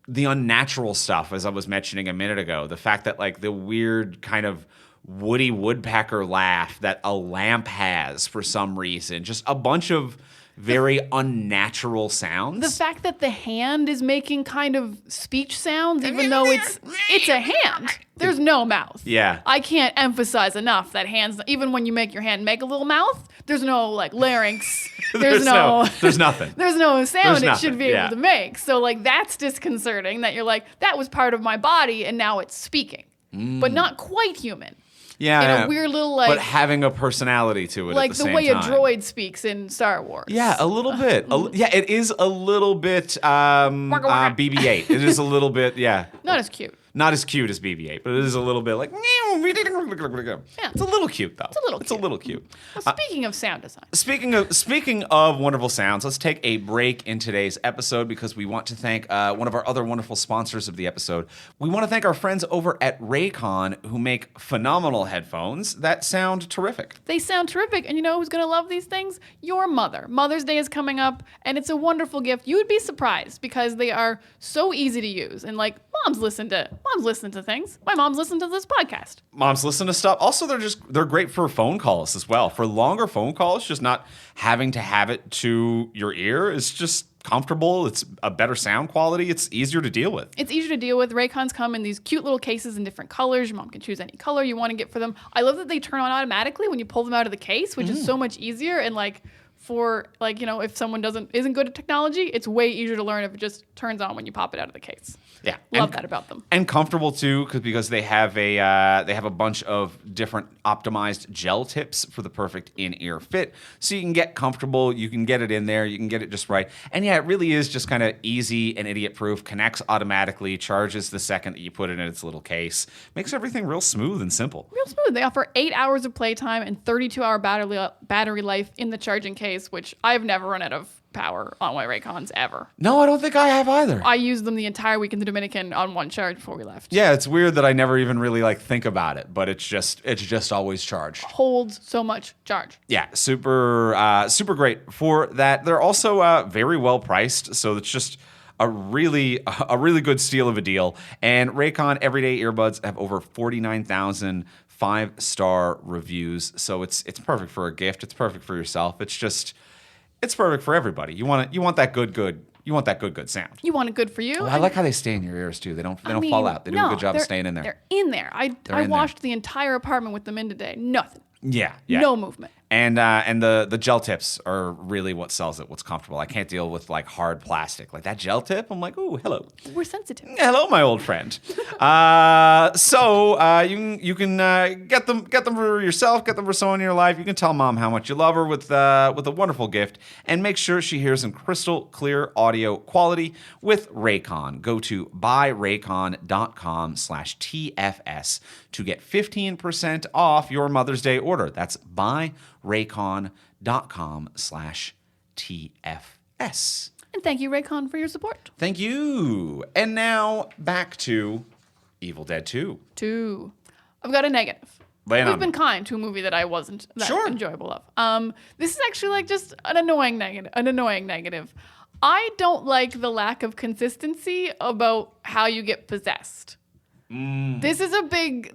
S1: the unnatural stuff, as I was mentioning a minute ago, the fact that like the weird kind of Woody Woodpecker laugh that a lamp has for some reason, just a bunch of very unnatural sounds.
S2: The fact that the hand is making kind of speech sounds, even though it's a hand. There's no mouth.
S1: Yeah.
S2: I can't emphasize enough that hands, even when you make your hand make a little mouth, there's no like larynx. There's nothing. There's no sound it should be able to make. So like that's disconcerting that you're like, that was part of my body and now it's speaking. But not quite human.
S1: Yeah,
S2: in a weird little like,
S1: but having a personality to it,
S2: like
S1: at the
S2: the
S1: same
S2: way
S1: time.
S2: a droid speaks in Star Wars.
S1: Yeah, a little bit. It is a little bit BB-8. It is a little bit,
S2: not as cute.
S1: Not as cute as BB-8, but it is a little bit like.
S2: Yeah.
S1: It's a little cute though.
S2: It's a little cute. Well, speaking of sound design.
S1: Speaking of wonderful sounds, let's take a break in today's episode because we want to thank one of our other wonderful sponsors of the episode. We want to thank our friends over at Raycon who make phenomenal headphones that sound terrific.
S2: They sound terrific, and you know who's going to love these things? Your mother. Mother's Day is coming up, and it's a wonderful gift. You would be surprised because they are so easy to use, and like moms listen to things. My mom's listened to this podcast.
S1: Moms listen to stuff. Also, they're great for phone calls as well. For longer phone calls, just not having to have it to your ear is just comfortable. It's a better sound quality. It's easier to deal with.
S2: It's easier to deal with. Raycons come in these cute little cases in different colors. Your mom can choose any color you want to get for them. I love that they turn on automatically when you pull them out of the case, which is so much easier. And like for like, you know, if someone isn't good at technology, it's way easier to learn if it just turns on when you pop it out of the case.
S1: Yeah,
S2: Love that about them.
S1: And comfortable too, because they have a bunch of different optimized gel tips for the perfect in-ear fit. So you can get comfortable, you can get it in there, you can get it just right. And yeah, it really is just kind of easy and idiot-proof. Connects automatically, charges the second that you put it in its little case. Makes everything real smooth and simple.
S2: Real smooth. They offer 8 hours of playtime and 32-hour battery life in the charging case, which I've never run out of power on my Raycons ever.
S1: No, I don't think I have either.
S2: I used them the entire week in the Dominican on one charge before we left.
S1: Yeah, it's weird that I never even really like think about it, but it's just always charged.
S2: Holds so much charge.
S1: Yeah, super great for that. They're also very well priced, so it's just a really good steal of a deal. And Raycon everyday earbuds have over 49,000 5-star reviews, so it's perfect for a gift. It's perfect for yourself. It's perfect for everybody. You want that good sound.
S2: You want it good for you.
S1: Oh, I like how they stay in your ears too. They don't fall out. They do a good job of staying in there.
S2: They're in there. I washed the entire apartment with them in today. Nothing.
S1: Yeah.
S2: No movement.
S1: And the gel tips are really what sells it, what's comfortable. I can't deal with like hard plastic. Like that gel tip, I'm like, ooh, hello.
S2: We're sensitive.
S1: Hello, my old friend. You can get them for yourself, get them for someone in your life. You can tell mom how much you love her with a wonderful gift, and make sure she hears in crystal clear audio quality with Raycon. Go to buyraycon.com/TFS to get 15% off your Mother's Day order. That's buyraycon.com/TFS.
S2: And thank you, Raycon, for your support.
S1: Thank you. And now back to Evil Dead 2.
S2: 2. I've got a negative. We've been kind to a movie that I wasn't that enjoyable of. This is actually like just an annoying negative. I don't like the lack of consistency about how you get possessed. This is a big,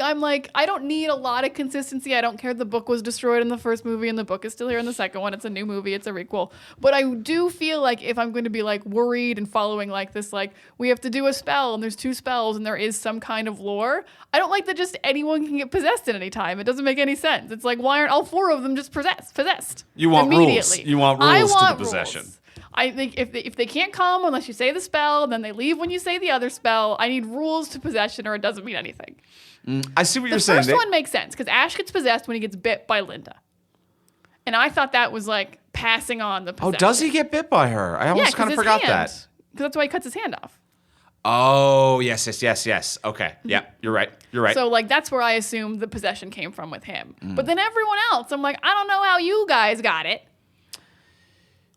S2: I'm like, I don't need a lot of consistency. I don't care the book was destroyed in the first movie and the book is still here in the second one. It's a new movie. It's a requel. But I do feel like if I'm going to be like worried and following like this, like we have to do a spell and there's 2 spells and there is some kind of lore. I don't like that just anyone can get possessed at any time. It doesn't make any sense. It's like, why aren't all 4 of them just possessed?
S1: You want rules. You want rules to the possession.
S2: Rules. I think if they can't come unless you say the spell, then they leave when you say the other spell. I need rules to possession or it doesn't mean anything.
S1: I see what you're saying.
S2: The first one makes sense because Ash gets possessed when he gets bit by Linda. And I thought that was like passing on the possession.
S1: Oh, does he get bit by her? I almost kind of forgot that.
S2: Because that's why he cuts his hand off.
S1: Oh, yes. Okay. Yeah, you're right.
S2: So like that's where I assumed the possession came from with him. But then everyone else, I'm like, I don't know how you guys got it.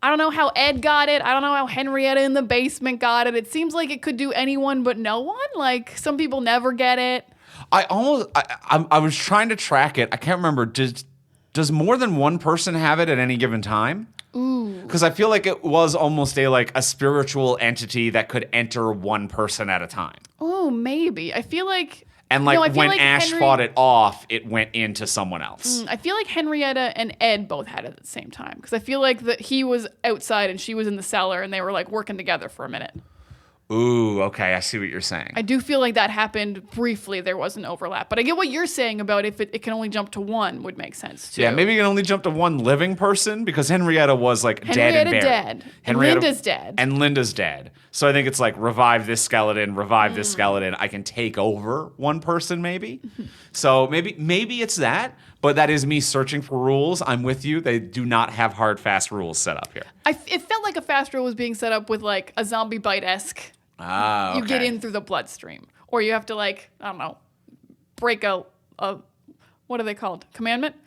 S2: I don't know how Ed got it. I don't know how Henrietta in the basement got it. It seems like it could do anyone but no one. Like some people never get it.
S1: I was trying to track it. I can't remember. Does more than one person have it at any given time?
S2: Ooh.
S1: Because I feel like it was almost a spiritual entity that could enter one person at a time.
S2: Oh, maybe. I feel like.
S1: And when Ash fought it off, it went into someone else.
S2: I feel like Henrietta and Ed both had it at the same time. Because I feel like that he was outside and she was in the cellar and they were like working together for a minute.
S1: Ooh, okay. I see what you're saying.
S2: I do feel like that happened briefly. There was an overlap. But I get what you're saying about if it can only jump to one would make sense too.
S1: Yeah, maybe it can only jump to one living person because Henrietta was dead and buried.
S2: And Linda's dead.
S1: And Linda's dead. So I think it's like revive this skeleton. I can take over one person maybe. So maybe it's that. But that is me searching for rules. I'm with you. They do not have hard, fast rules set up here.
S2: It felt like a fast rule was being set up with like a zombie bite-esque.
S1: Ah, okay.
S2: You get in through the bloodstream. Or you have to like, I don't know, break a what are they called? Commandment?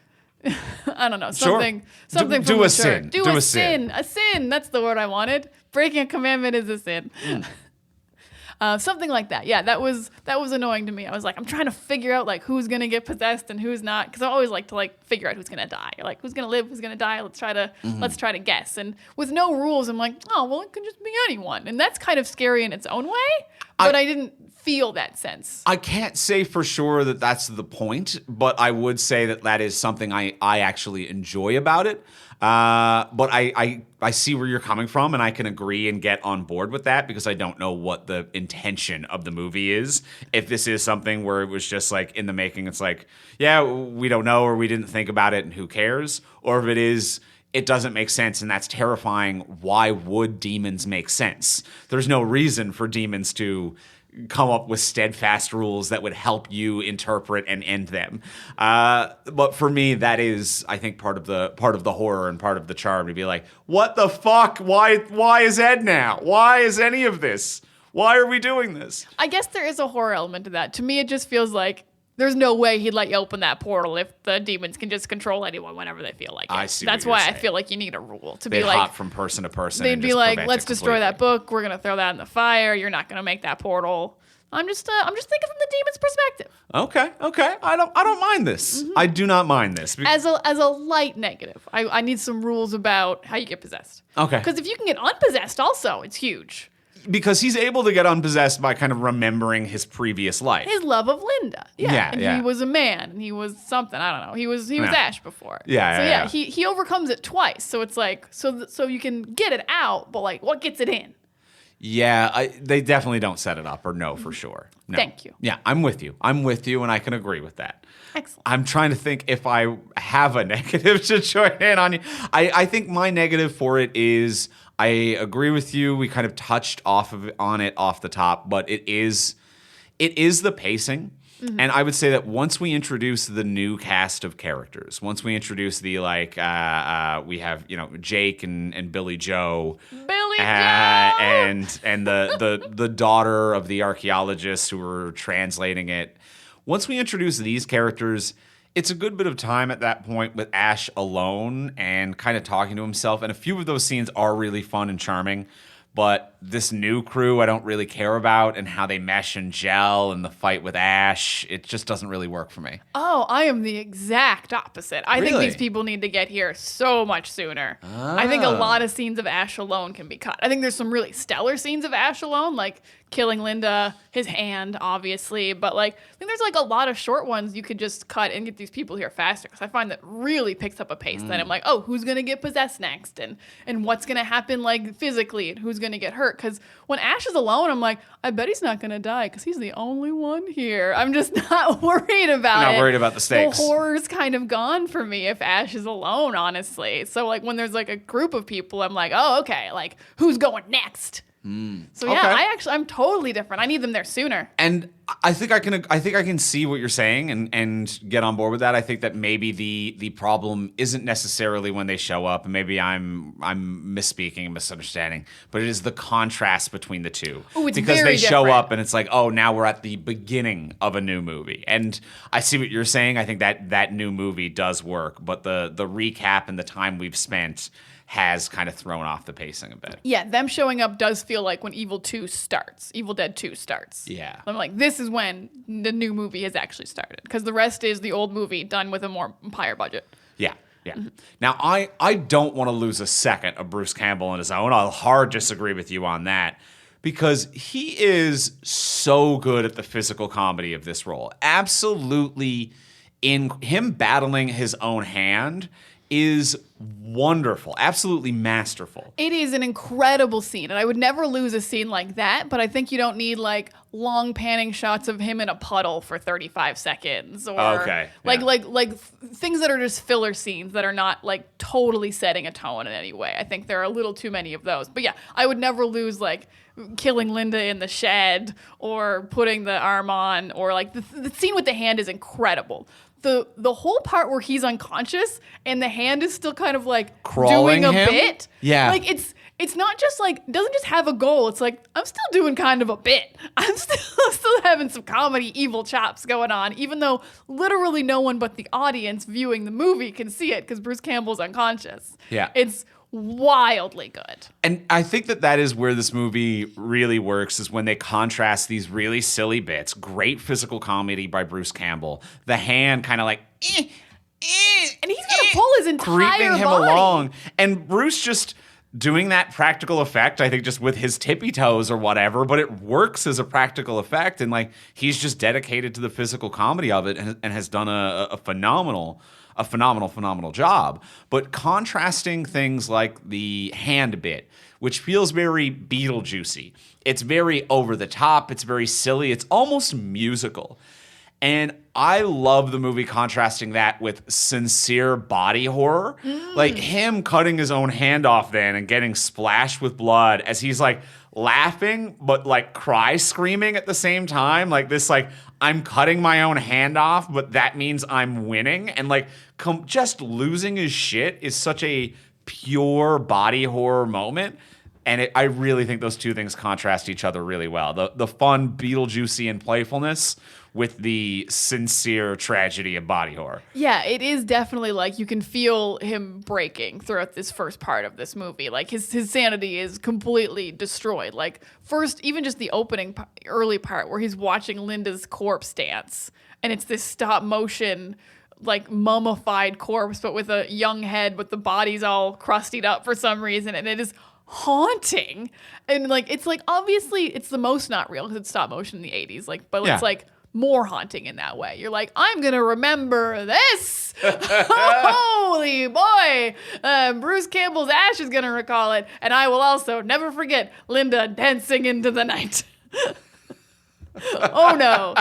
S2: I don't know. Something
S1: sure.
S2: Something
S1: do
S2: from
S1: a
S2: the
S1: sin.
S2: church. Do a sin. A sin. That's the word I wanted. Breaking a commandment is a sin. Something like that. Yeah, that was annoying to me. I was like, I'm trying to figure out like who's gonna get possessed and who's not, because I always like to like figure out who's gonna die, like who's gonna live, who's gonna die. Let's try to guess. And with no rules, I'm like, oh well, it could just be anyone, and that's kind of scary in its own way. But I didn't feel that sense.
S1: I can't say for sure that that's the point, but I would say that is something I actually enjoy about it. But I see where you're coming from, and I can agree and get on board with that because I don't know what the intention of the movie is. If this is something where it was just like in the making, it's like, yeah, we don't know or we didn't think about it and who cares? Or if it is, it doesn't make sense and that's terrifying. Why would demons make sense? There's no reason for demons to come up with steadfast rules that would help you interpret and end them. But for me, that is, I think, part of the horror and part of the charm to be like, what the fuck? Why is Ed now? Why is any of this? Why are we doing this?
S2: I guess there is a horror element to that. To me, it just feels like there's no way he'd let you open that portal if the demons can just control anyone whenever they feel like it.
S1: I see.
S2: That's
S1: what
S2: why
S1: you're
S2: I feel like you need a rule to
S1: They'd
S2: be like
S1: hop from person to person.
S2: They'd
S1: and
S2: be
S1: just
S2: like,
S1: prevent
S2: let's
S1: it
S2: destroy that
S1: completely.
S2: book. We're gonna throw that in the fire. You're not gonna make that portal. I'm just thinking from the demon's perspective.
S1: Okay. I don't mind this.
S2: Mm-hmm.
S1: I do not mind this.
S2: As a light negative, I need some rules about how you get possessed.
S1: Okay.
S2: Because if you can get unpossessed, also it's huge.
S1: Because he's able to get unpossessed by kind of remembering his previous life.
S2: His love of Linda. Yeah. And
S1: yeah.
S2: he was a man and he was something. I don't know. He was Ash before.
S1: Yeah.
S2: He overcomes it twice. So it's like so you can get it out, but like what gets it in?
S1: Yeah, they definitely don't set it up or know for sure. No.
S2: Thank you.
S1: Yeah, I'm with you, and I can agree with that.
S2: Excellent.
S1: I'm trying to think if I have a negative to join in on you. I think my negative for it is I agree with you. We kind of touched on it off the top, but it is the pacing. Mm-hmm. And I would say that once we introduce the new cast of characters, once we introduce the we have Jake and Billy Joe, and the daughter of the archaeologist who were translating it. Once we introduce these characters, it's a good bit of time at that point with Ash alone and kind of talking to himself. And a few of those scenes are really fun and charming. But this new crew I don't really care about, and how they mesh and gel and the fight with Ash, it just doesn't really work for me.
S2: Oh, I am the exact opposite. I think
S1: Really?
S2: these people need to get here so much sooner. I think a lot of scenes of Ash alone can be cut. I think there's some really stellar scenes of Ash alone, like killing Linda, his hand, obviously. But like, I think there's like a lot of short ones you could just cut and get these people here faster. Because I find that really picks up a pace. Then I'm like, oh, who's gonna get possessed next, and what's gonna happen like physically, and who's gonna get hurt? Because when Ash is alone, I'm like, I bet he's not gonna die because he's the only one here. I'm just not worried about it.
S1: Not worried about the stakes.
S2: The horror's kind of gone for me if Ash is alone, honestly. So like when there's like a group of people, I'm like, oh, okay, like who's going next? So yeah,
S1: Okay.
S2: I'm totally different. I need them there sooner.
S1: And I think I can see what you're saying and get on board with that. I think that maybe the problem isn't necessarily when they show up, and maybe I'm misspeaking and misunderstanding, but it is the contrast between the two.
S2: Ooh, it's
S1: because
S2: very
S1: they show
S2: different.
S1: up and it's like, oh, now we're at the beginning of a new movie. And I see what you're saying. I think that new movie does work, but the recap and the time we've spent has kind of thrown off the pacing a bit.
S2: Yeah, them showing up does feel like when Evil Dead 2 starts.
S1: Yeah.
S2: I'm like, this is when the new movie has actually started. Because the rest is the old movie done with a more higher budget.
S1: Yeah. Now, I don't want to lose a second of Bruce Campbell on his own. I'll hard disagree with you on that. Because he is so good at the physical comedy of this role. Absolutely, in him battling his own hand is wonderful, absolutely masterful.
S2: It is an incredible scene, and I would never lose a scene like that, but I think you don't need like long panning shots of him in a puddle for 35 seconds or things that are just filler scenes that are not like totally setting a tone in any way. I think there are a little too many of those. But yeah, I would never lose like killing Linda in the shed or putting the arm on, or like the scene with the hand is incredible. The whole part where he's unconscious and the hand is still kind of like
S1: crawling
S2: doing a
S1: him?
S2: bit.
S1: Yeah.
S2: Like it's not just like, doesn't just have a goal. It's like, I'm still doing kind of a bit. I'm still having some comedy evil chops going on, even though literally no one but the audience viewing the movie can see it because Bruce Campbell's unconscious.
S1: Yeah.
S2: It's wildly good.
S1: And I think that is where this movie really works, is when they contrast these really silly bits, great physical comedy by Bruce Campbell, the hand kind of like,
S2: And he's gonna pull his entire
S1: creeping him
S2: body.
S1: along. And Bruce just doing that practical effect, I think just with his tippy toes or whatever, but it works as a practical effect. And like, he's just dedicated to the physical comedy of it and has done a phenomenal job. But contrasting things like the hand bit, which feels very Beetlejuicy. It's very over the top. It's very silly. It's almost musical. And I love the movie contrasting that with sincere body horror. Like him cutting his own hand off then and getting splashed with blood as he's like laughing, but like cry screaming at the same time. Like this, like, I'm cutting my own hand off, but that means I'm winning. And like just losing his shit is such a pure body horror moment. And I really think those two things contrast each other really well. The fun Beetlejuicy and playfulness with the sincere tragedy of body horror.
S2: Yeah, it is definitely like you can feel him breaking throughout this first part of this movie. Like his sanity is completely destroyed. Like first, even just the opening early part where he's watching Linda's corpse dance, and it's this stop motion like mummified corpse, but with a young head, but the body's all crustied up for some reason, and it is haunting. And like it's like obviously it's the most not real because it's stop motion in the 80s. Like, but it's like more haunting in that way. You're like, I'm gonna remember this. Holy boy. Bruce Campbell's Ash is gonna recall it, and I will also never forget Linda dancing into the night. Oh no.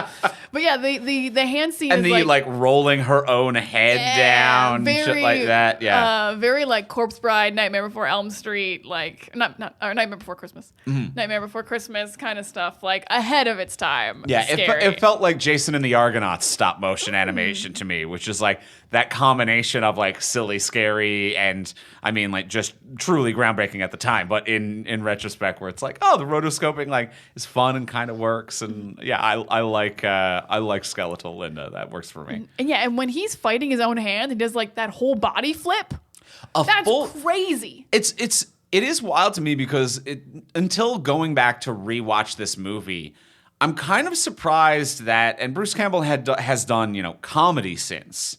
S2: But yeah, the hand scene
S1: and
S2: is
S1: like rolling her own head down, shit like that. Yeah.
S2: Very like Corpse Bride, Nightmare Before Elm Street, like not or Nightmare Before Christmas. Nightmare Before Christmas kind of stuff, like ahead of its time.
S1: Yeah, it felt like Jason and the Argonauts stop motion animation to me, which is like that combination of like silly, scary, and I mean like just truly groundbreaking at the time. But in retrospect, where it's like, oh, the rotoscoping like is fun and kind of works, and yeah, I like skeletal Linda. That works for me.
S2: And yeah, and when he's fighting his own hand, he does like that whole body flip. That's crazy.
S1: It is wild to me because until going back to rewatch this movie, I'm kind of surprised that, and Bruce Campbell has done comedy since.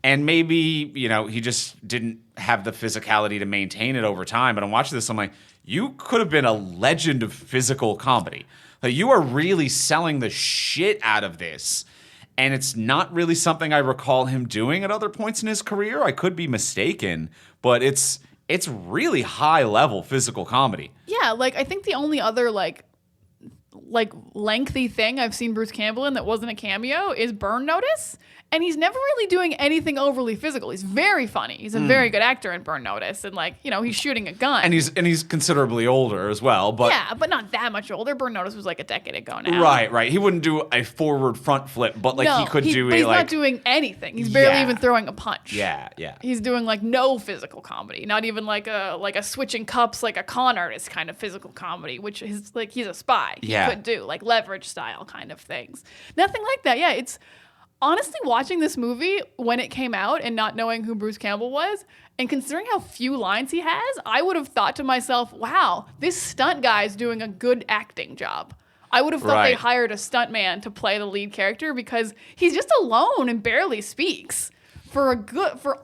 S1: And maybe, he just didn't have the physicality to maintain it over time. But I'm watching this, I'm like, you could have been a legend of physical comedy. Like, you are really selling the shit out of this. And it's not really something I recall him doing at other points in his career. I could be mistaken, but it's really high-level physical comedy.
S2: Yeah, like, I think the only other, like lengthy thing I've seen Bruce Campbell in that wasn't a cameo is Burn Notice. And he's never really doing anything overly physical. He's very funny. He's a very good actor in Burn Notice. And like, he's shooting a gun.
S1: And he's considerably older as well. But
S2: yeah, but not that much older. Burn Notice was like a decade ago now.
S1: Right. He wouldn't do a forward front flip, but like he could do
S2: but he's not doing anything. He's barely even throwing a punch.
S1: Yeah.
S2: He's doing like no physical comedy. Not even like a switching cups like a con artist kind of physical comedy, which is like he's a spy. He could do like Leverage style kind of things. Nothing like that. Yeah, it's honestly, watching this movie when it came out and not knowing who Bruce Campbell was, and considering how few lines he has, I would have thought to myself, wow, this stunt guy is doing a good acting job. I would have thought they hired a stuntman to play the lead character because he's just alone and barely speaks for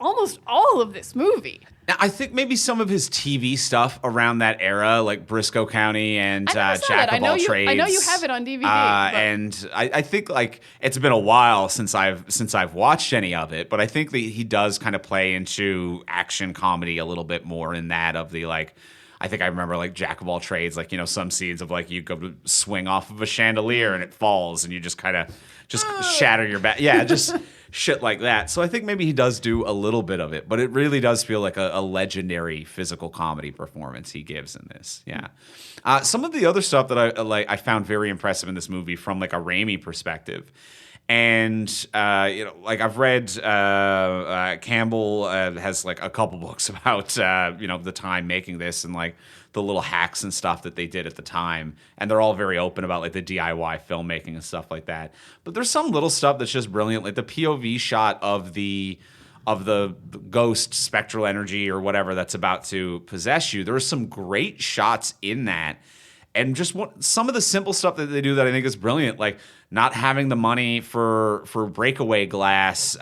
S2: almost all of this movie.
S1: Now, I think maybe some of his TV stuff around that era, like Briscoe County and Jack of All Trades.
S2: I know you have it on DVD.
S1: And I think like it's been a while since I've watched any of it, but I think that he does kind of play into action comedy a little bit more in that of the like. I think I remember like Jack of All Trades, like some scenes of like you go to swing off of a chandelier and it falls and you just kind of shatter your back. Yeah, just shit like that. So I think maybe he does do a little bit of it, but it really does feel like a legendary physical comedy performance he gives in this. Yeah. Some of the other stuff that I found very impressive in this movie from like a Raimi perspective. And, like I've read Campbell has like a couple books about, the time making this and like the little hacks and stuff that they did at the time. And they're all very open about like the DIY filmmaking and stuff like that. But there's some little stuff that's just brilliant. Like the POV shot of the ghost spectral energy or whatever that's about to possess you. There are some great shots in that. And just some of the simple stuff that they do that I think is brilliant, like not having the money for breakaway glass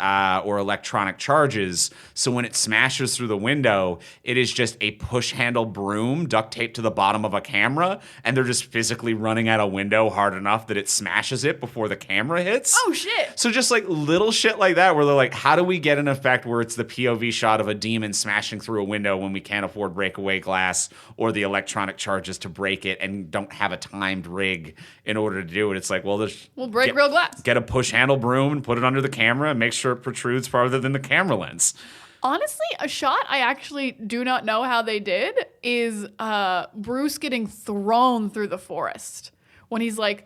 S1: or electronic charges. So when it smashes through the window, it is just a push handle broom duct taped to the bottom of a camera, and they're just physically running at a window hard enough that it smashes it before the camera hits.
S2: Oh, shit.
S1: So just like little shit like that where they're like, how do we get an effect where it's the POV shot of a demon smashing through a window when we can't afford breakaway glass or the electronic charges to break it and don't have a timed rig in order to do it? It's like, well,
S2: we'll break real glass.
S1: Get a push handle broom and put it under the camera and make sure it protrudes farther than the camera lens.
S2: Honestly, a shot I actually do not know how they did is Bruce getting thrown through the forest. When he's like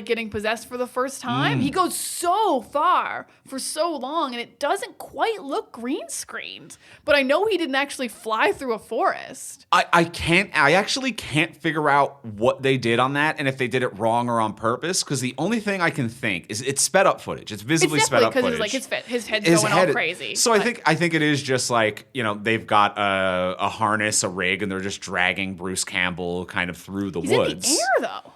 S2: getting possessed for the first time, he goes so far for so long, and it doesn't quite look green screened. But I know he didn't actually fly through a forest.
S1: I actually can't figure out what they did on that and if they did it wrong or on purpose, because the only thing I can think is it's sped up footage. It's visibly sped up footage.
S2: It's like his head's going all crazy.
S1: So I think it is just like, they've got a harness, a rig, and they're just dragging Bruce Campbell kind of through the woods.
S2: He's in the air though.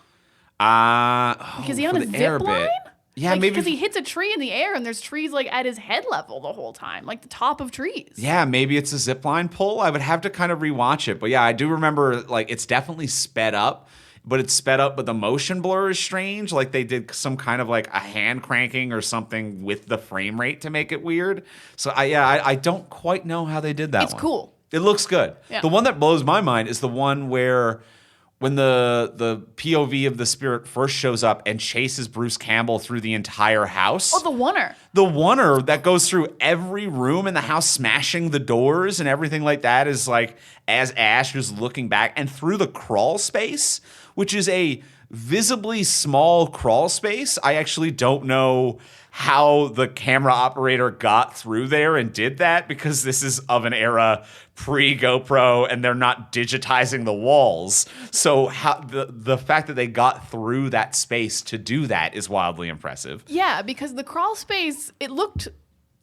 S2: Is he on a zip line?
S1: Yeah,
S2: like,
S1: maybe
S2: because he hits a tree in the air and there's trees like at his head level the whole time, like the top of trees.
S1: Yeah, maybe it's a zip line pull. I would have to kind of rewatch it, but yeah, I do remember like it's definitely sped up, but it's sped up, but the motion blur is strange. Like they did some kind of like a hand cranking or something with the frame rate to make it weird. So I don't quite know how they did that.
S2: It's cool.
S1: It looks good. Yeah. The one that blows my mind is the one where when the POV of the spirit first shows up and chases Bruce Campbell through the entire house.
S2: Oh, the oneer.
S1: The oneer that goes through every room in the house, smashing the doors and everything like that, is like as Ash is looking back and through the crawl space, which is a visibly small crawl space. I actually don't know how the camera operator got through there and did that, because this is of an era pre-GoPro and they're not digitizing the walls. So how the fact that they got through that space to do that is wildly impressive.
S2: Yeah, because the crawl space, it looked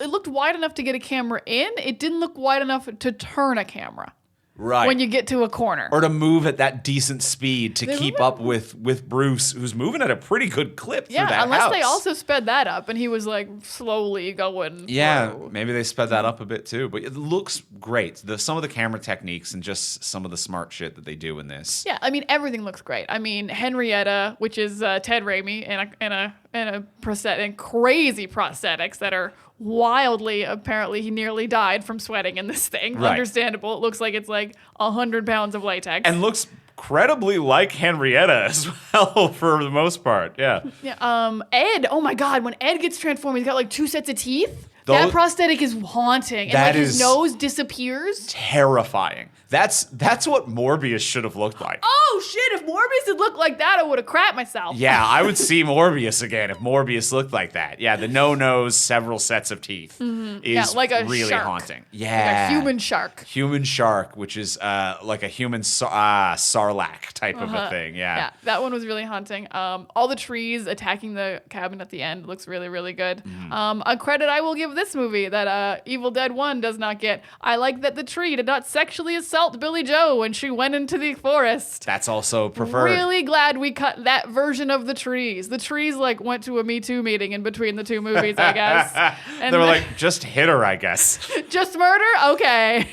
S2: wide enough to get a camera in. It didn't look wide enough to turn a camera.
S1: Right.
S2: When you get to a corner.
S1: Or to move at that decent speed to keep up with Bruce, who's moving at a pretty good clip through that house.
S2: Yeah, unless they also sped that up and he was like slowly going.
S1: Yeah,
S2: through.
S1: Maybe they sped that up a bit too. But it looks great. Some of the camera techniques and just some of the smart shit that they do in this.
S2: Yeah, I mean, everything looks great. I mean, Henrietta, which is Ted Raimi, and a prosthetic, and crazy prosthetics that are wildly, apparently he nearly died from sweating in this thing. Right. Understandable. It looks like it's like 100 pounds of latex.
S1: And looks credibly like Henrietta as well for the most part. Yeah.
S2: Yeah. Ed, oh my God, when Ed gets transformed, he's got like 2 sets of teeth. That prosthetic is haunting. And like his nose disappears.
S1: Terrifying. That's what Morbius should have looked like.
S2: Oh shit, if Morbius had looked like that, I would have crapped myself.
S1: Yeah, I would see Morbius again if Morbius looked like that. Yeah, the no-nose, several sets of teeth is
S2: like a
S1: really
S2: shark.
S1: Haunting. Yeah.
S2: Like a human shark.
S1: Human shark, which is like a human sarlacc type of a thing. Yeah.
S2: Yeah, that one was really haunting. All the trees attacking the cabin at the end looks really, really good. A credit I will give this movie that Evil Dead 1 does not get. I like that the tree did not sexually assault Billy Joe when she went into the forest.
S1: That's also preferred.
S2: Really glad we cut that version of the trees. The trees like went to a Me Too meeting in between the two movies, I guess. And
S1: they were like, just hit her, I guess.
S2: Just murder? Okay.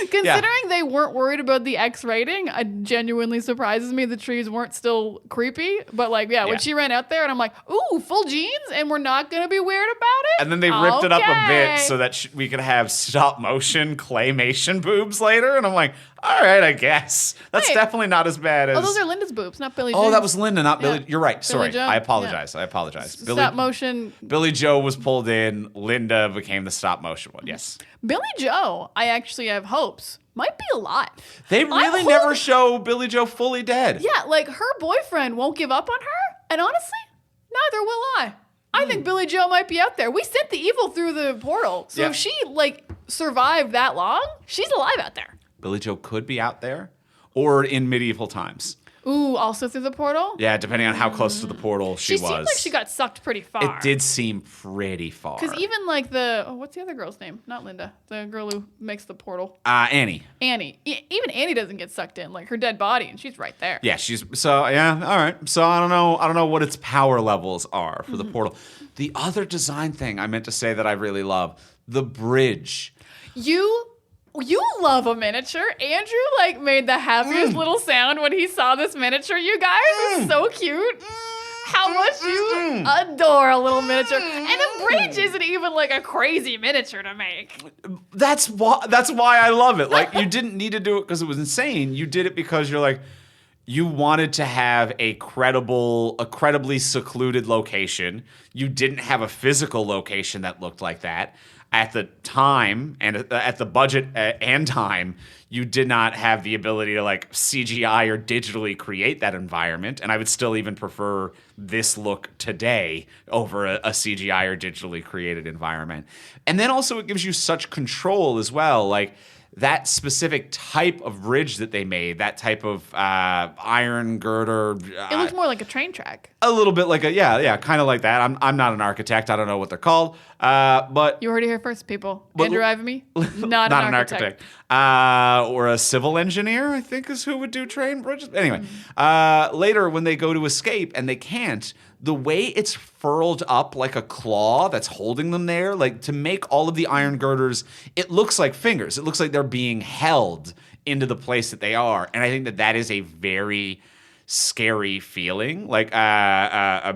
S2: Considering they weren't worried about the X rating, it genuinely surprises me the trees weren't still creepy. But like, when she ran out there and I'm like, ooh, full jeans and we're not going to be weird about it?
S1: And then they ripped it up a bit so that we could have stop motion claymation boobs later. And I'm like, all right, I guess. That's definitely not as bad as...
S2: Oh, those are Linda's boobs, not Billy Joe.
S1: Oh, that was Linda, not Billy. You're right.
S2: Billy
S1: Sorry.
S2: Joe?
S1: I apologize. I apologize.
S2: Stop motion.
S1: Billy Joe was pulled in. Linda became the stop motion one. Yes.
S2: Billy Joe, I actually have hopes, might be alive.
S1: They really never show Billy Joe fully dead.
S2: Yeah, like her boyfriend won't give up on her. And honestly, neither will I. I think Billy Joe might be out there. We sent the evil through the portal. So if she like survived that long, she's alive out there.
S1: Billy Joe could be out there or in medieval times.
S2: Ooh, also through the portal?
S1: Yeah, depending on how close to the portal she was.
S2: She seemed like she got sucked pretty far.
S1: It did seem pretty far.
S2: Because even like what's the other girl's name? Not Linda. The girl who makes the portal.
S1: Annie.
S2: Annie. Even Annie doesn't get sucked in. Like her dead body, and she's right there.
S1: Yeah, all right. So I don't know what its power levels are for the portal. The other design thing I meant to say that I really love, the bridge.
S2: You love a miniature. Andrew like made the happiest little sound when he saw this miniature. You guys, it's so cute. How much you adore a little miniature. And a bridge isn't even like a crazy miniature to make.
S1: That's why I love it. Like, you didn't need to do it because it was insane. You did it because you're like, you wanted to have a credibly secluded location. You didn't have a physical location that looked like that. At the time and at the budget and time, you did not have the ability to like CGI or digitally create that environment. And I would still even prefer this look today over a CGI or digitally created environment. And then also it gives you such control as well. Like, that specific type of bridge that they made, that type of iron girder.
S2: It looks more like a train track.
S1: A little bit like kind of like that. I'm not an architect. I don't know what they're called. But
S2: you heard it here first, people. Andrew Ivamy, not an architect.
S1: Or a civil engineer, I think, is who would do train bridges. Anyway, later when they go to escape and they can't, the way it's furled up like a claw that's holding them there, like to make all of the iron girders, it looks like fingers. It looks like they're being held into the place that they are. And I think that is a very scary feeling. Like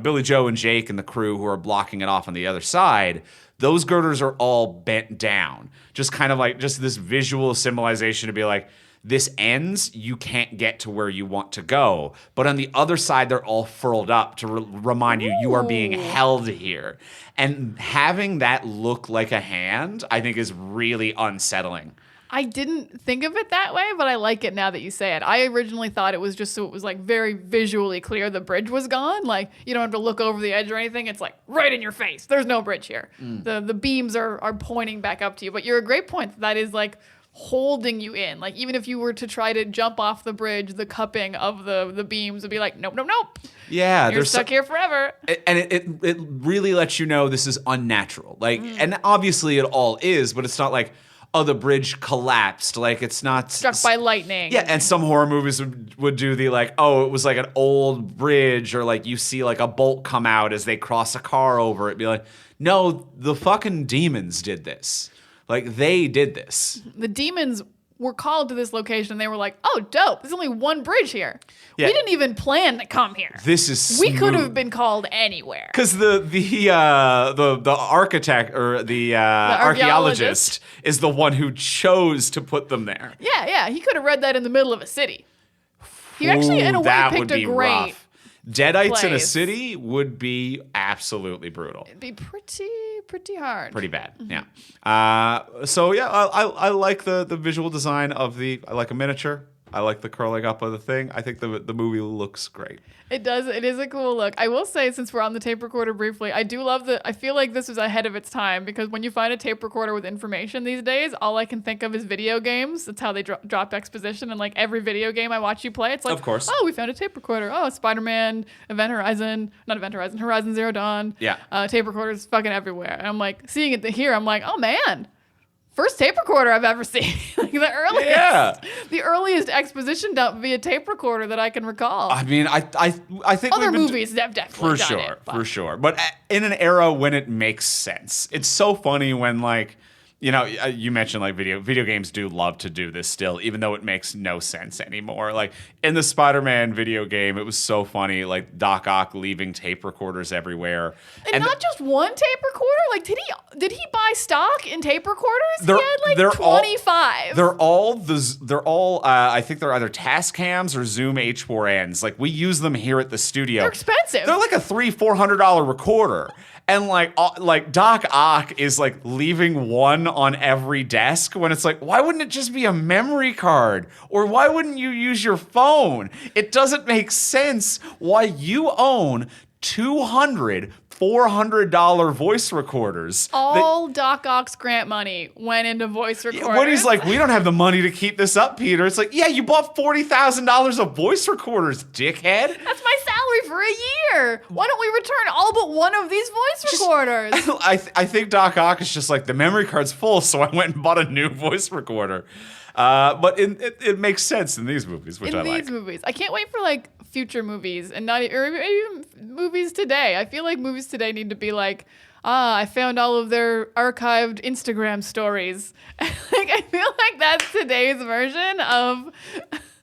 S1: Billy Joe and Jake and the crew who are blocking it off on the other side, those girders are all bent down. Just kind of like just this visual symbolization to be like, this ends, you can't get to where you want to go. But on the other side, they're all furled up to remind you you are being held here. And having that look like a hand, I think, is really unsettling.
S2: I didn't think of it that way, but I like it now that you say it. I originally thought it was just so it was like very visually clear the bridge was gone. Like, you don't have to look over the edge or anything. It's like right in your face. There's no bridge here. The beams are pointing back up to you. But you're a great point. That is like holding you in. Like, even if you were to try to jump off the bridge, the cupping of the beams would be like, nope.
S1: Yeah,
S2: you're stuck here forever.
S1: And it really lets you know this is unnatural. Like, and obviously it all is, but it's not like, oh, the bridge collapsed. Like, it's not
S2: struck by lightning.
S1: Yeah, and some horror movies would do the like, oh, it was like an old bridge, or like you see like a bolt come out as they cross a car over it. Be like, no, the fucking demons did this. Like, they did this.
S2: The demons were called to this location, and they were like, oh, dope. There's only one bridge here. Yeah. We didn't even plan to come here.
S1: This is smooth.
S2: We could have been called anywhere.
S1: Because the architect or the archaeologist is the one who chose to put them there.
S2: Yeah. He could have read that in the middle of a city. He actually, in a way, picked a great
S1: rough. Deadites
S2: place.
S1: In a city would be absolutely brutal.
S2: It'd be pretty hard.
S1: Pretty bad, yeah. So yeah, I like the visual design of I like a miniature. I like the curling up of the thing. I think the movie looks great.
S2: It does. It is a cool look. I will say, since we're on the tape recorder briefly, I do love I feel like this was ahead of its time, because when you find a tape recorder with information these days, all I can think of is video games. That's how they drop exposition. And like every video game I watch you play, it's like,
S1: of course.
S2: Oh, we found a tape recorder. Oh, Spider-Man, Horizon Zero Dawn.
S1: Yeah.
S2: Tape recorders fucking everywhere. And I'm like, seeing it here, I'm like, oh man. First tape recorder I've ever seen. Like the earliest exposition dump via tape recorder that I can recall.
S1: I mean, I think
S2: other movies have definitely done it.
S1: For sure. But in an era when it makes sense. It's so funny when, like, you know, you mentioned like video games do love to do this still, even though it makes no sense anymore. Like in the Spider-Man video game, it was so funny, like Doc Ock leaving tape recorders everywhere.
S2: And not just one tape recorder? Like, did he buy stock in tape recorders? He had like 25.
S1: They're all I think they're either Tascams or Zoom H4Ns. Like, we use them here at the studio.
S2: They're expensive.
S1: They're like a $300-400 recorder. And like Doc Ock is like leaving one on every desk, when it's like, why wouldn't it just be a memory card? Or why wouldn't you use your phone? It doesn't make sense why you own 200 $400 voice recorders.
S2: All Doc Ock's grant money went into voice recorders.
S1: When he's like, we don't have the money to keep this up, Peter. It's like, yeah, you bought $40,000 of voice recorders, dickhead.
S2: That's my salary for a year. Why don't we return all but one of these voice recorders?
S1: I think Doc Ock is just like, the memory card's full, so I went and bought a new voice recorder. But it makes sense in these movies, which I like.
S2: In these movies. I can't wait for like future movies and not or even movies today. I feel like movies today need to be like, I found all of their archived Instagram stories. Like, I feel like that's today's version of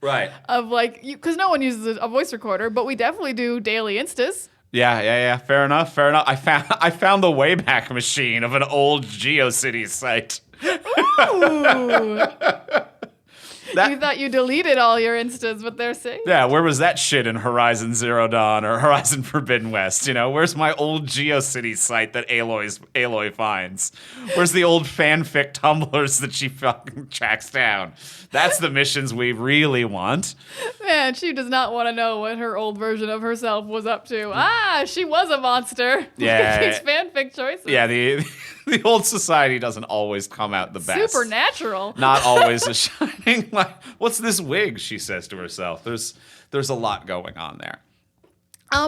S1: right
S2: of like, because no one uses a voice recorder, but we definitely do daily instas.
S1: Yeah. Fair enough. I found the Wayback Machine of an old GeoCities site.
S2: Ooh. You thought you deleted all your instas, but they're safe.
S1: Yeah, where was that shit in Horizon Zero Dawn or Horizon Forbidden West? You know, where's my old GeoCities site that Aloy finds? Where's the old fanfic tumblers that she fucking tracks down? That's the missions we really want.
S2: Man, she does not want to know what her old version of herself was up to. She was a monster.
S1: Yeah.
S2: These fanfic choices.
S1: Yeah, the old society doesn't always come out the best.
S2: Supernatural.
S1: Not always a shining light. What's this wig? She says to herself. There's a lot going on there.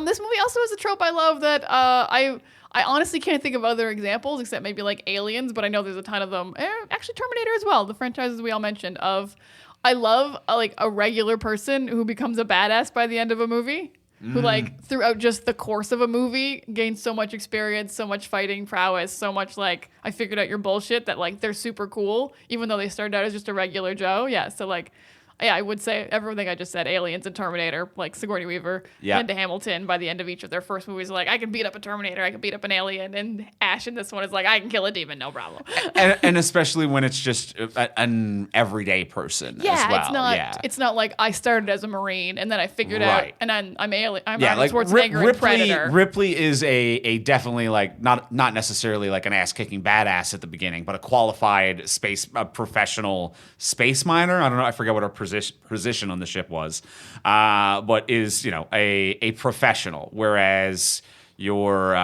S2: This movie also has a trope I love that I honestly can't think of other examples except maybe like Aliens, but I know there's a ton of them. Actually, Terminator as well. The franchises we all mentioned. I love like a regular person who becomes a badass by the end of a movie. Who, like, throughout just the course of a movie, gains so much experience, so much fighting prowess, so much, like, I figured out your bullshit that, like, they're super cool, even though they started out as just a regular Joe. Yeah, so, like, yeah, I would say everything I just said, Aliens and Terminator, like Sigourney Weaver, Linda Hamilton, by the end of each of their first movies, like, I can beat up a Terminator, I can beat up an alien, and Ash in this one is like, I can kill a demon, no problem.
S1: and especially when it's just an everyday person as well.
S2: It's not like I started as a Marine, and then I figured out, and I'm alien, I'm Arnold
S1: like
S2: Schwarzenegger and Predator.
S1: Ripley is a definitely, like, not necessarily like an ass-kicking badass at the beginning, but a qualified professional space miner. I don't know, I forget what her position on the ship was, but is, you know, a professional, whereas your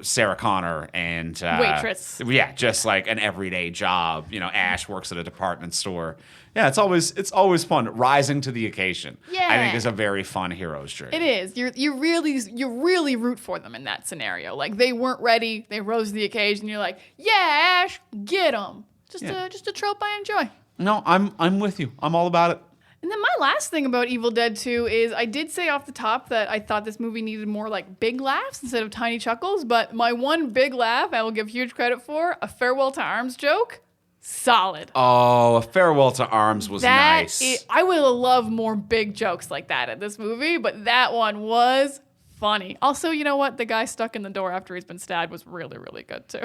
S1: Sarah Connor and
S2: waitress,
S1: just like an everyday job. You know, Ash works at a department store. Yeah, it's always fun. Rising to the occasion, I think, is a very fun hero's journey.
S2: It is. You really root for them in that scenario. Like, they weren't ready, they rose to the occasion. You're like, yeah, Ash, get them. Just a trope I enjoy.
S1: No, I'm with you. I'm all about it.
S2: And then my last thing about Evil Dead 2 is I did say off the top that I thought this movie needed more like big laughs instead of tiny chuckles, but my one big laugh I will give huge credit for, a farewell to arms joke, solid.
S1: Oh, a farewell to arms was nice.
S2: I would love more big jokes like that in this movie, but that one was funny. Also, you know what? The guy stuck in the door after he's been stabbed was really, really good too.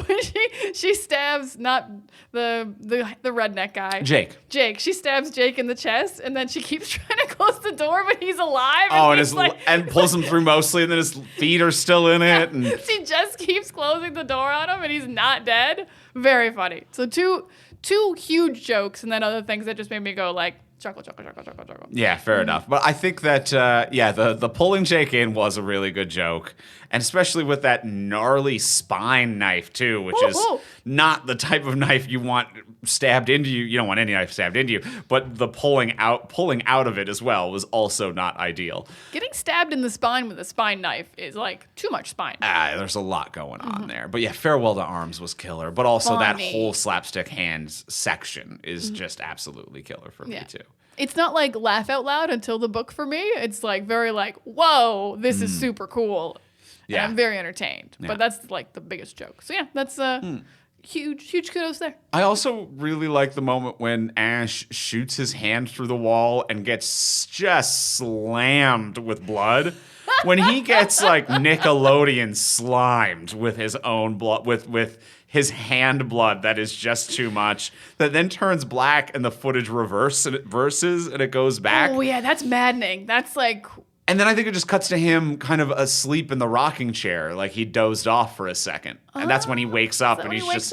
S2: When she stabs not the redneck guy, Jake. She stabs Jake in the chest, and then she keeps trying to close the door, but he's alive.
S1: And pulls him through mostly, and then his feet are still in it. And
S2: she just keeps closing the door on him, and he's not dead. Very funny. So two huge jokes, and then other things that just made me go like, chuckle.
S1: Yeah, fair enough. But I think that, the pulling Jake in was a really good joke. And especially with that gnarly spine knife, too, which is not the type of knife you want stabbed into you. You don't want any knife stabbed into you. But the pulling out of it as well was also not ideal.
S2: Getting stabbed in the spine with a spine knife is like too much spine.
S1: There's a lot going on there. But yeah, Farewell to Arms was killer. But also that whole slapstick hands section is just absolutely killer for me, too.
S2: It's not like laugh out loud until the book for me. It's like very like, whoa, this is super cool. Yeah. And I'm very entertained. Yeah. But that's like the biggest joke. So yeah, that's huge kudos there.
S1: I also really like the moment when Ash shoots his hand through the wall and gets just slammed with blood. When he gets like Nickelodeon slimed with his own blood, with his hand blood that is just too much, that then turns black and the footage reverses and it goes back.
S2: Oh yeah, that's maddening. That's like...
S1: And then I think it just cuts to him kind of asleep in the rocking chair, like he dozed off for a second. And that's when he wakes up and he wakes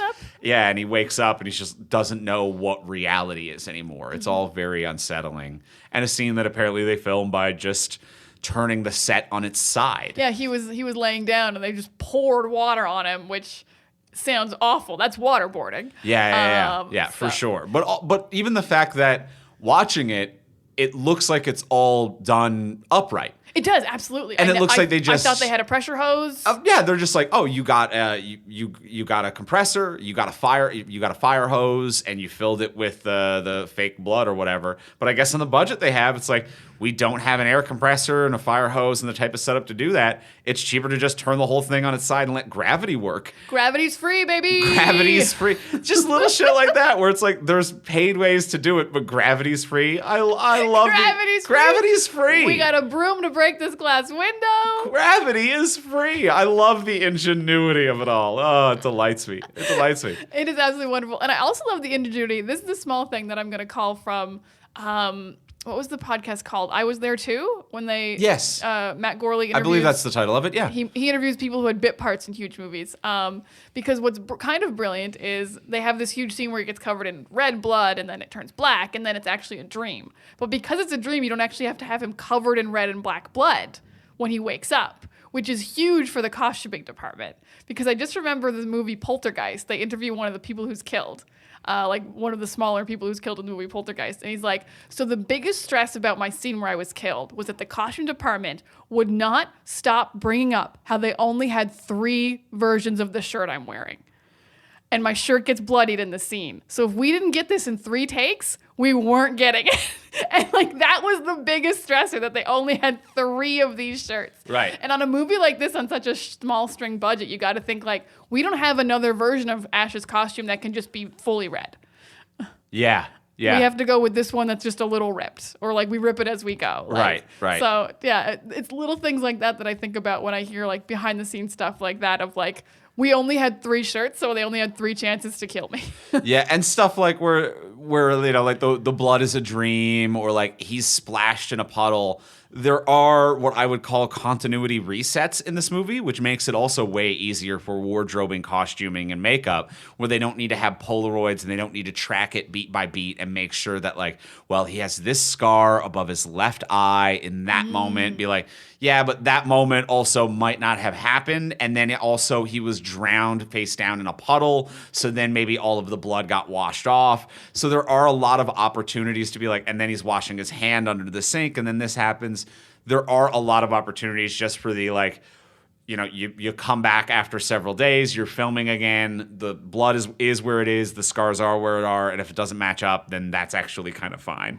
S1: up and he just doesn't know what reality is anymore. It's all very unsettling. And a scene that apparently they filmed by just turning the set on its side.
S2: Yeah, he was laying down and they just poured water on him, which sounds awful. That's waterboarding.
S1: Yeah, for sure. But even the fact that watching it, it looks like it's all done upright.
S2: It does, absolutely.
S1: And it looks like they just...
S2: I thought they had a pressure hose.
S1: Yeah, they're just like, oh, you got you got a compressor, you got a fire hose, and you filled it with the fake blood or whatever. But I guess on the budget they have, it's like, we don't have an air compressor and a fire hose and the type of setup to do that. It's cheaper to just turn the whole thing on its side and let gravity work.
S2: Gravity's free, baby.
S1: Gravity's free. Just little shit like that where it's like there's paid ways to do it, but gravity's free. I love it. Gravity's free.
S2: We got a broom to break this glass window.
S1: Gravity is free. I love the ingenuity of it all. Oh, it delights me. It delights me.
S2: It is absolutely wonderful. And I also love the ingenuity. This is the small thing that I'm going to call from... what was the podcast called? I Was There Too? When they...
S1: Yes.
S2: Matt Gorley interviews...
S1: I believe that's the title of it, yeah.
S2: He interviews people who had bit parts in huge movies. Because what's kind of brilliant is they have this huge scene where he gets covered in red blood and then it turns black and then it's actually a dream. But because it's a dream, you don't actually have to have him covered in red and black blood when he wakes up, which is huge for the costuming department. Because I just remember the movie Poltergeist. They interview one of the people who's killed. Like one of the smaller people who's killed in the movie Poltergeist. And he's like, so the biggest stress about my scene where I was killed was that the costume department would not stop bringing up how they only had 3 versions of the shirt I'm wearing. And my shirt gets bloodied in the scene. So if we didn't get this in 3 takes, we weren't getting it. And like that was the biggest stressor, that they only had 3 of these shirts.
S1: Right.
S2: And on a movie like this, on such a small string budget, you got to think like, we don't have another version of Ash's costume that can just be fully red.
S1: Yeah.
S2: We have to go with this one that's just a little ripped, or like we rip it as we go. Like,
S1: right.
S2: So yeah, it's little things like that that I think about when I hear like behind the scenes stuff like that of like, we only had 3 shirts, so they only had 3 chances to kill me.
S1: Yeah, and stuff like where you know, like the blood is a dream, or like he's splashed in a puddle. There are what I would call continuity resets in this movie, which makes it also way easier for wardrobing, costuming, and makeup, where they don't need to have Polaroids and they don't need to track it beat by beat and make sure that, like, well, he has this scar above his left eye in that moment. Be like, yeah, but that moment also might not have happened. And then also he was drowned face down in a puddle. So then maybe all of the blood got washed off. So there are a lot of opportunities to be like, and then he's washing his hand under the sink and then this happens. There are a lot of opportunities just for the, like, you know, you come back after several days, you're filming again, the blood is where it is, the scars are where it are, and if it doesn't match up, then that's actually kind of fine.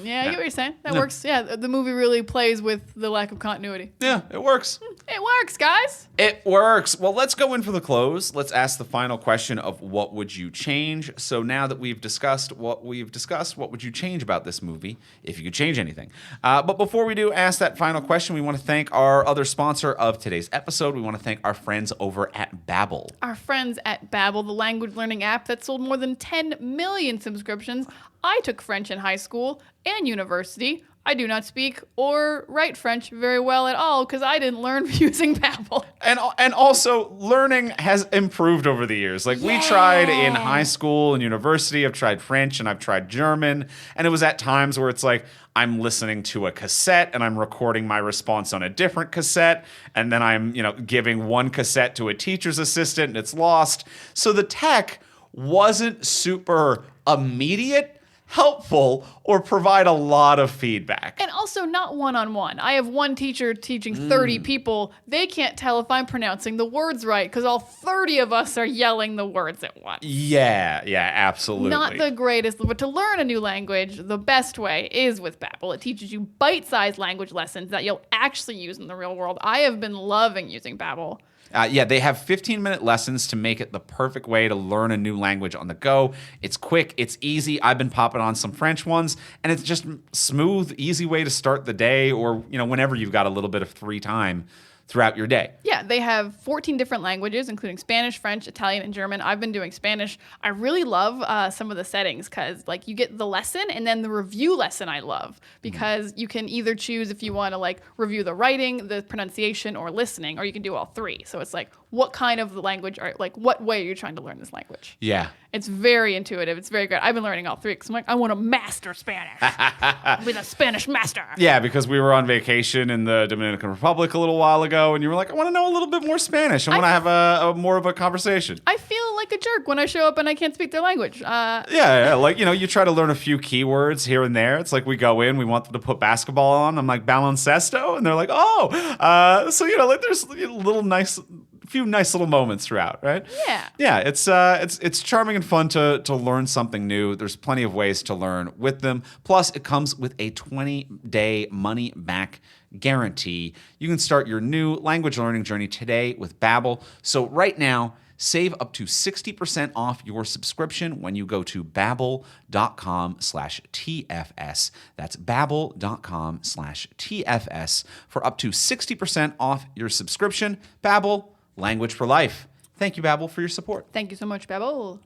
S2: Yeah, I get what you're saying. That works. Yeah, the movie really plays with the lack of continuity.
S1: Yeah, it works.
S2: It works, guys.
S1: It works. Well, let's go in for the close. Let's ask the final question of what would you change? So now that we've discussed what would you change about this movie if you could change anything? But before we do ask that final question, we want to thank our other sponsor of today's episode. We want to thank our friends over at Babbel.
S2: Our friends at Babbel, the language learning app that sold more than 10 million subscriptions. I took French in high school and university. I do not speak or write French very well at all because I didn't learn using Babbel.
S1: And also, learning has improved over the years. Like, we tried in high school and university. I've tried French and I've tried German. And it was at times where it's like, I'm listening to a cassette and I'm recording my response on a different cassette. And then I'm, you know, giving one cassette to a teacher's assistant and it's lost. So the tech wasn't super immediate, helpful, or provide a lot of feedback.
S2: And also not one-on-one. I have one teacher teaching 30 people. They can't tell if I'm pronouncing the words right because all 30 of us are yelling the words at once.
S1: Yeah, absolutely.
S2: Not the greatest, but to learn a new language, the best way is with Babbel. It teaches you bite-sized language lessons that you'll actually use in the real world. I have been loving using Babbel.
S1: They have 15-minute lessons to make it the perfect way to learn a new language on the go. It's quick, it's easy. I've been popping on some French ones, and it's just smooth, easy way to start the day, or, you know, whenever you've got a little bit of free time. throughout your day.
S2: Yeah, they have 14 different languages, including Spanish, French, Italian, and German. I've been doing Spanish. I really love some of the settings because, like, you get the lesson and then the review lesson I love because you can either choose if you want to, like, review the writing, the pronunciation, or listening, or you can do all three. So it's like, what kind of language what way are you trying to learn this language?
S1: Yeah.
S2: It's very intuitive. It's very good. I've been learning all three because I'm like, I want to master Spanish. I'll be the Spanish master.
S1: Yeah, because we were on vacation in the Dominican Republic a little while ago, and you were like, I want to know a little bit more Spanish. I want to have a more of a conversation.
S2: I feel like a jerk when I show up and I can't speak their language.
S1: Yeah, like, you try to learn a few keywords here and there. It's like we go in, we want them to put basketball on. I'm like, baloncesto? And they're like, oh. So, like there's few nice little moments throughout, right?
S2: Yeah.
S1: It's charming and fun to learn something new. There's plenty of ways to learn with them. Plus, it comes with a 20-day money-back guarantee. You can start your new language learning journey today with Babbel. So right now, save up to 60% off your subscription when you go to babbel.com/TFS. That's babbel.com/TFS for up to 60% off your subscription. Babbel, language for life. Thank you, Babbel, for your support.
S2: Thank you so much, Babbel.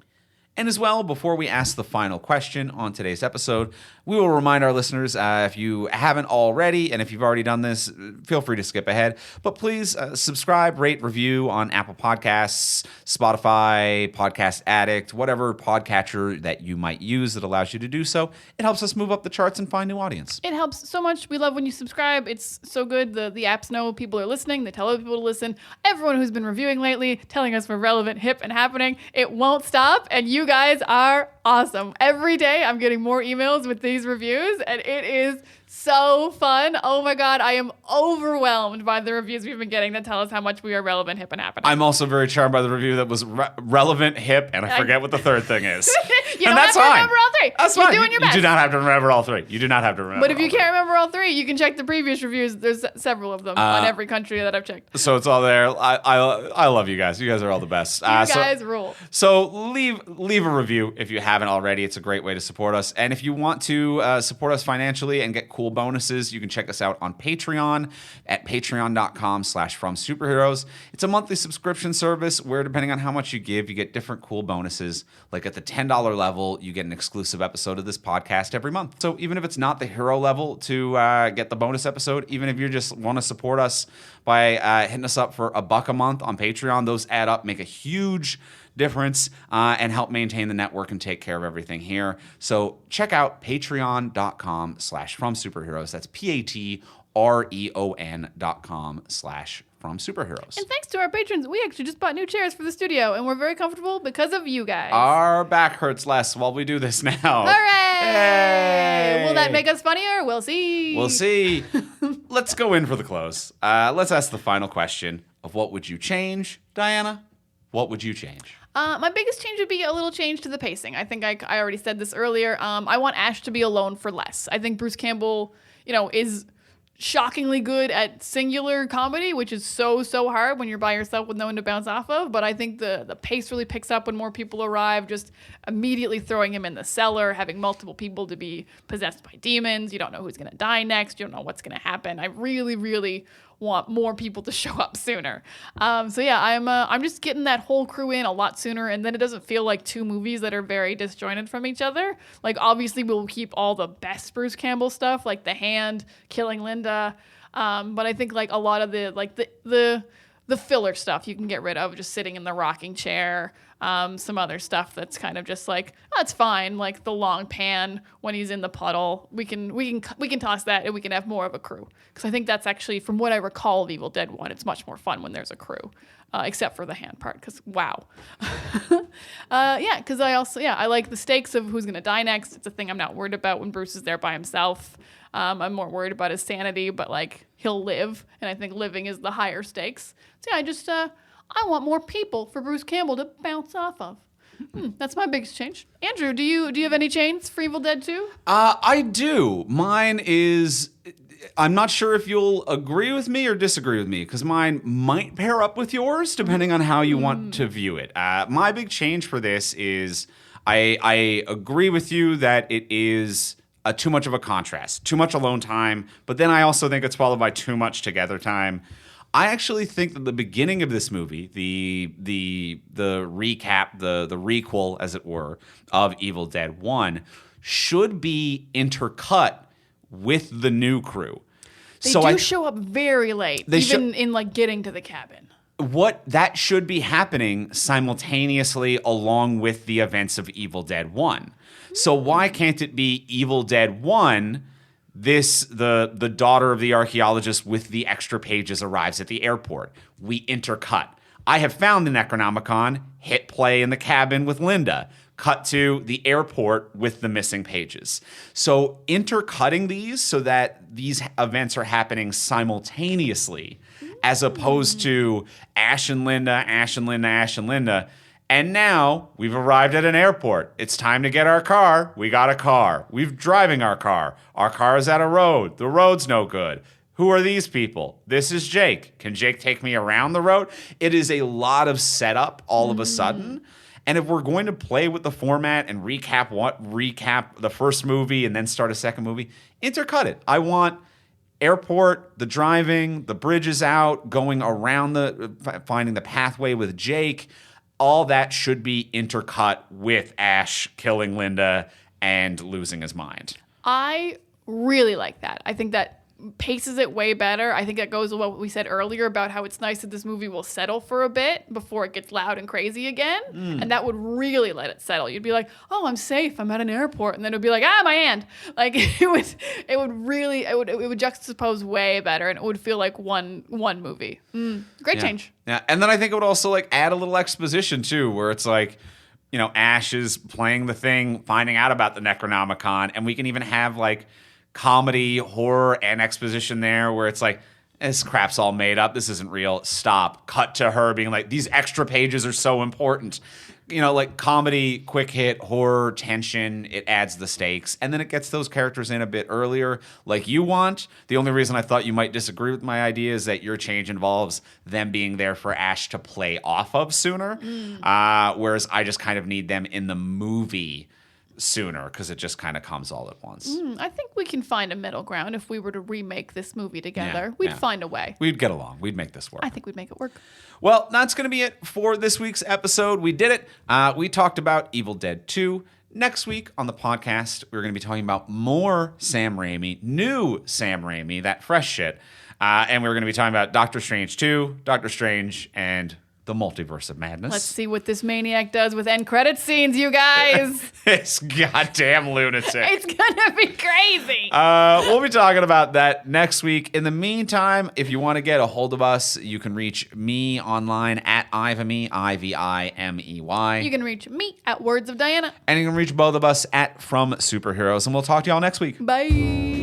S1: And as well, before we ask the final question on today's episode, we will remind our listeners, if you haven't already, and if you've already done this, feel free to skip ahead. But please subscribe, rate, review on Apple Podcasts, Spotify, Podcast Addict, whatever podcatcher that you might use that allows you to do so. It helps us move up the charts and find new audience.
S2: It helps so much. We love when you subscribe. It's so good. The apps know people are listening. They tell other people to listen. Everyone who's been reviewing lately, telling us we're relevant, hip, and happening. It won't stop, and you guys are awesome. Every day I'm getting more emails with these reviews, and it is so fun. Oh my God, I am overwhelmed by the reviews we've been getting that tell us how much we are relevant, hip, and happening.
S1: I'm also very charmed by the review that was relevant, hip, and I forget what the third thing is.
S2: You don't have to remember all three.
S1: That's
S2: You're
S1: fine.
S2: doing your best.
S1: You do not have to remember all three. You do not have to remember.
S2: But if you can't remember all three, you can check the previous reviews. There's several of them on every country that I've checked.
S1: So it's all there. I love you guys. You guys are all the best.
S2: You guys rule.
S1: So leave a review if you haven't already. It's a great way to support us. And if you want to support us financially and get cool bonuses, you can check us out on Patreon at patreon.com/FromSuperheroes. It's a monthly subscription service where, depending on how much you give, you get different cool bonuses. Like at the $10 level, you get an exclusive episode of this podcast every month. So even if it's not the hero level to get the bonus episode, even if you just want to support us by hitting us up for $1 a month on Patreon, those add up, make a huge difference, and help maintain the network and take care of everything here. So check out patreon.com/FromSuperheroes. That's patreon.com/FromSuperheroes.
S2: And thanks to our patrons, we actually just bought new chairs for the studio, and we're very comfortable because of you guys.
S1: Our back hurts less while we do this now.
S2: Hooray!
S1: Hey!
S2: Will that make us funnier? We'll see.
S1: We'll see. Let's go in for the close. Let's ask the final question of what would you change, Diana? What would you change?
S2: My biggest change would be a little change to the pacing. I think I already said this earlier. I want Ash to be alone for less. I think Bruce Campbell, is shockingly good at singular comedy, which is so hard when you're by yourself with no one to bounce off of. But I think the pace really picks up when more people arrive, just immediately throwing him in the cellar, having multiple people to be possessed by demons. You don't know who's going to die next. You don't know what's going to happen. I really, really want more people to show up sooner. I'm just getting that whole crew in a lot sooner, and then it doesn't feel like two movies that are very disjointed from each other. Like, obviously we'll keep all the best Bruce Campbell stuff, like the hand killing Linda, but I think like a lot of the filler stuff you can get rid of, just sitting in the rocking chair. Some other stuff that's kind of just like, oh, it's fine. Like the long pan when he's in the puddle, we can toss that, and we can have more of a crew. Because I think that's actually, from what I recall of Evil Dead 1, it's much more fun when there's a crew, except for the hand part. Because wow, Because I like the stakes of who's gonna die next. It's a thing I'm not worried about when Bruce is there by himself. I'm more worried about his sanity, but like he'll live, and I think living is the higher stakes. So yeah, I want more people for Bruce Campbell to bounce off of. That's my biggest change. Andrew, do you have any chains for Evil Dead 2?
S1: I do. Mine is, I'm not sure if you'll agree with me or disagree with me, because mine might pair up with yours depending on how you want to view it. My big change for this is I agree with you that it is too much of a contrast, too much alone time, but then I also think it's followed by too much together time. I actually think that the beginning of this movie, the recap, the requel, as it were, of Evil Dead 1, should be intercut with the new crew.
S2: They show up very late, even in like getting to the cabin.
S1: That should be happening simultaneously along with the events of Evil Dead 1. So why can't it be Evil Dead 1, the daughter of the archaeologist with the extra pages arrives at the airport? We intercut. I have found the Necronomicon, hit play in the cabin with Linda. Cut to the airport with the missing pages. So intercutting these so that these events are happening simultaneously as opposed to Ash and Linda, Ash and Linda, Ash and Linda. And now we've arrived at an airport. It's time to get our car. We got a car. We're driving our car. Our car is at a road. The road's no good. Who are these people? This is Jake. Can Jake take me around the road? It is a lot of setup all of a sudden. And if we're going to play with the format and recap the first movie and then start a second movie, intercut it. I want airport, the driving, the bridges out, going around finding the pathway with Jake. All that should be intercut with Ash killing Linda and losing his mind.
S2: I really like that. I think that paces it way better. I think that goes with what we said earlier about how it's nice that this movie will settle for a bit before it gets loud and crazy again. And that would really let it settle. You'd be like, oh, I'm safe. I'm at an airport. And then it would be like, my hand. Like it would juxtapose way better and it would feel like one movie. Great change.
S1: Yeah. And then I think it would also like add a little exposition too, where it's like, Ash is playing the thing, finding out about the Necronomicon, and we can even have like comedy, horror, and exposition there where it's like, this crap's all made up. This isn't real. Stop. Cut to her being like, these extra pages are so important. Like comedy, quick hit, horror, tension, it adds the stakes. And then it gets those characters in a bit earlier like you want. The only reason I thought you might disagree with my idea is that your change involves them being there for Ash to play off of sooner. Whereas I just kind of need them in the movie sooner because it just kind of comes all at once.
S2: I think we can find a middle ground if we were to remake this movie together. We'd find a way.
S1: We'd get along. We'd make this work.
S2: I think we'd make it work.
S1: Well, that's going to be it for this week's episode. We did it. We talked about Evil Dead 2. Next week on the podcast, we're going to be talking about more Sam Rami, new Sam Rami, that fresh shit. And we're going to be talking about Doctor Strange 2, Doctor Strange, and the Multiverse of Madness.
S2: Let's see what this maniac does with end credit scenes, you guys.
S1: It's goddamn lunatic.
S2: It's gonna be crazy.
S1: We'll be talking about that next week. In the meantime, if you want to get a hold of us, you can reach me online at Ivimey, Ivimey.
S2: You can reach me at Words of Diana.
S1: And you can reach both of us at From Superheroes. And we'll talk to y'all next week.
S2: Bye.